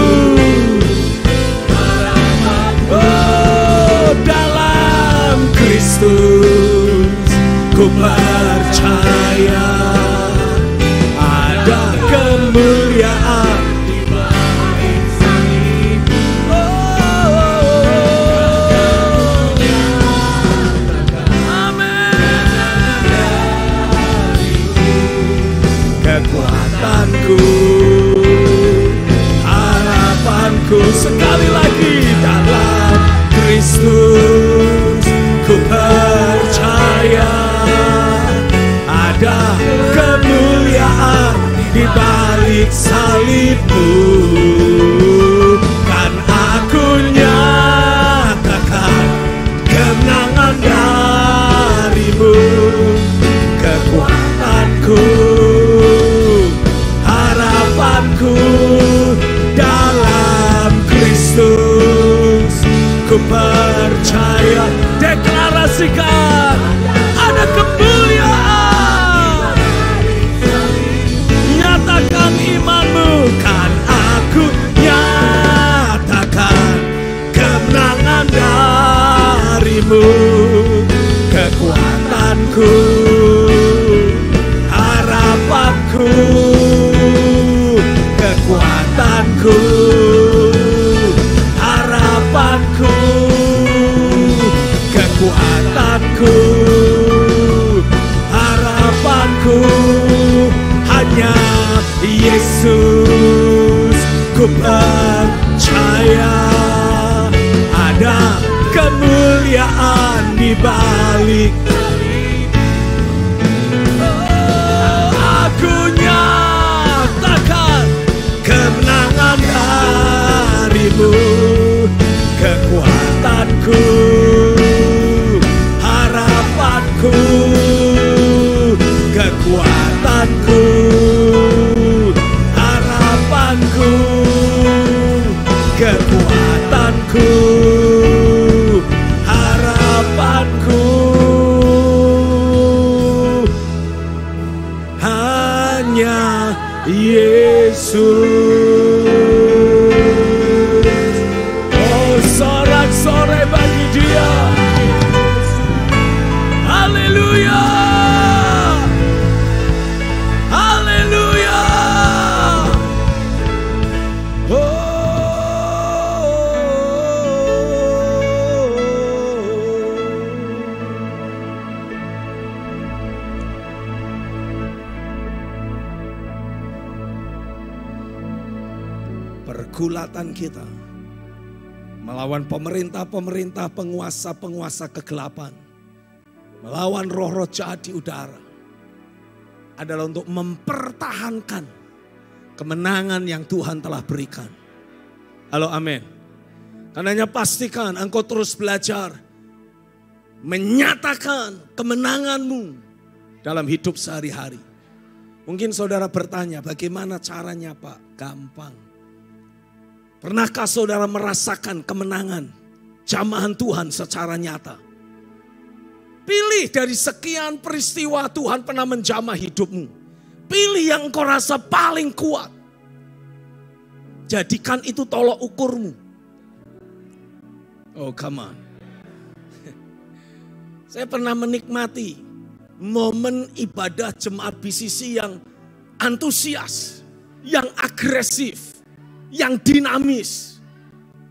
Oh, dalam Kristus ku percaya ada kemuliaan di balik salibmu. Kekuatanku, harapanku, sekali lagi dalam Kristus ku percaya ada kemuliaan di balik salibmu, kan aku nyatakan kemenangan darimu. Kekuatanku, harapanku dalam Kristus ku percaya. Deklarasikan ada kemuliaan. Nyatakan imanmu, kan aku nyatakan kemenangan darimu. Kekuatanku, harapanku, kekuatanku, harapanku hanya Yesus. Ku percaya ada kemuliaan di balik. Aku nyatakan kemenangan darimu, kekuatanku, harapanku, kekuatanku, harapanku, kekuatanku, harapanku, hanya Yesus. Oh, sorak-sorai bagi Dia. Haleluya. Haleluya. Pergulatan kita melawan pemerintah-pemerintah, penguasa-penguasa kegelapan, melawan roh-roh jahat di udara adalah untuk mempertahankan kemenangan yang Tuhan telah berikan. Halo, amin. Karenanya pastikan engkau terus belajar menyatakan kemenanganmu dalam hidup sehari-hari. Mungkin saudara bertanya, bagaimana caranya Pak? Gampang. Pernahkah saudara merasakan kemenangan jamahan Tuhan secara nyata? Pilih dari sekian peristiwa Tuhan pernah menjamah hidupmu. Pilih yang engkau rasa paling kuat. Jadikan itu tolok ukurmu. Oh, come on. Saya pernah menikmati momen ibadah jemaat BCC yang antusias, yang agresif, yang dinamis.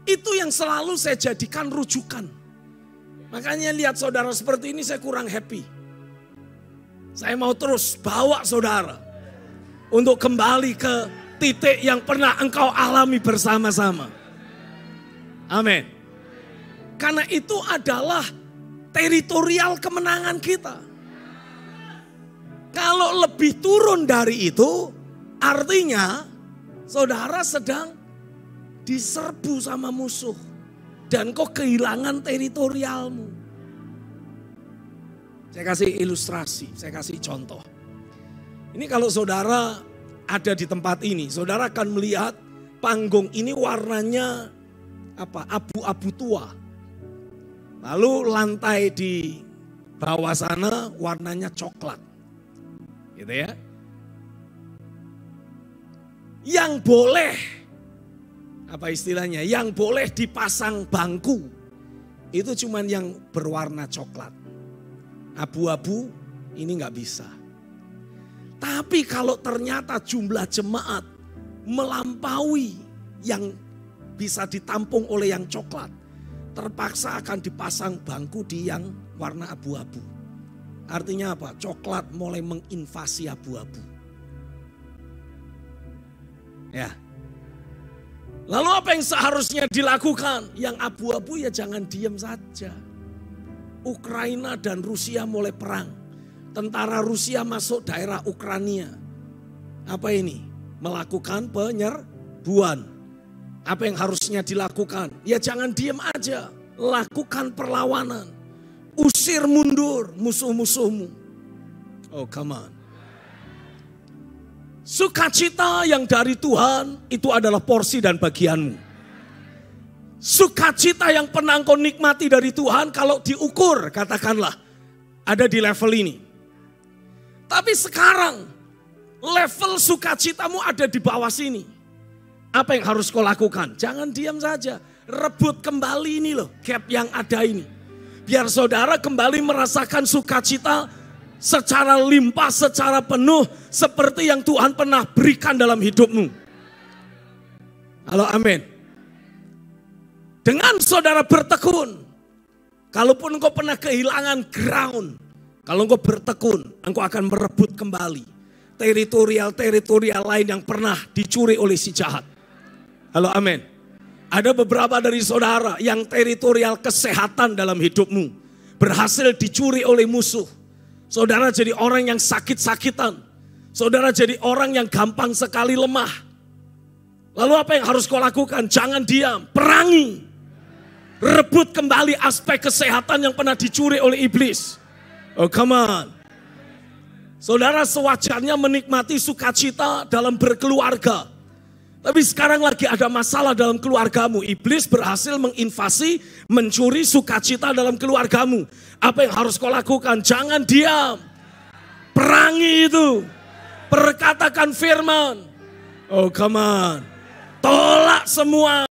Itu yang selalu saya jadikan rujukan. Makanya lihat saudara seperti ini saya kurang happy. Saya mau terus bawa saudara untuk kembali ke titik yang pernah engkau alami bersama-sama. Amin. Karena itu adalah teritorial kemenangan kita. Kalau lebih turun dari itu, artinya saudara sedang diserbu sama musuh. Dan kau kehilangan teritorialmu. Saya kasih ilustrasi, saya kasih contoh. Ini kalau saudara ada di tempat ini, saudara akan melihat panggung ini warnanya apa? Abu-abu tua. Lalu lantai di bawah sana warnanya coklat. Gitu ya. Yang boleh, apa istilahnya, yang boleh dipasang bangku, itu cuman yang berwarna coklat. Abu-abu ini nggak bisa. Tapi kalau ternyata jumlah jemaat melampaui yang bisa ditampung oleh yang coklat, terpaksa akan dipasang bangku di yang warna abu-abu. Artinya apa? Coklat mulai menginvasi abu-abu. Ya. Lalu apa yang seharusnya dilakukan? Yang abu-abu ya jangan diam saja. Ukraina dan Rusia mulai perang. Tentara Rusia masuk daerah Ukraina. Apa ini? Melakukan penyerbuan. Apa yang harusnya dilakukan? Ya jangan diam aja. Lakukan perlawanan. Usir mundur musuh-musuhmu. Oh, come on. Sukacita yang dari Tuhan itu adalah porsi dan bagianmu. Sukacita yang pernah engkau nikmati dari Tuhan kalau diukur katakanlah ada di level ini. Tapi sekarang level sukacitamu ada di bawah sini. Apa yang harus kau lakukan? Jangan diam saja. Rebut kembali ini loh, gap yang ada ini. Biar saudara kembali merasakan sukacita secara limpah, secara penuh, seperti yang Tuhan pernah berikan dalam hidupmu. Halo, amin. Dengan saudara bertekun, kalaupun engkau pernah kehilangan ground, kalau engkau bertekun, engkau akan merebut kembali. teritorial lain yang pernah dicuri oleh si jahat. Halo, amin. Ada beberapa dari saudara yang teritorial kesehatan dalam hidupmu berhasil dicuri oleh musuh. Saudara jadi orang yang sakit-sakitan. Saudara jadi orang yang gampang sekali lemah. Lalu apa yang harus kau lakukan? Jangan diam, perangi. Rebut kembali aspek kesehatan yang pernah dicuri oleh iblis. Oh, come on. Saudara sewajarnya menikmati sukacita dalam berkeluarga. Tapi sekarang lagi ada masalah dalam keluargamu. Iblis berhasil menginvasi, mencuri sukacita dalam keluargamu. Apa yang harus kau lakukan? Jangan diam. Perangi itu. Perkatakan firman. Oh, come on. Tolak semua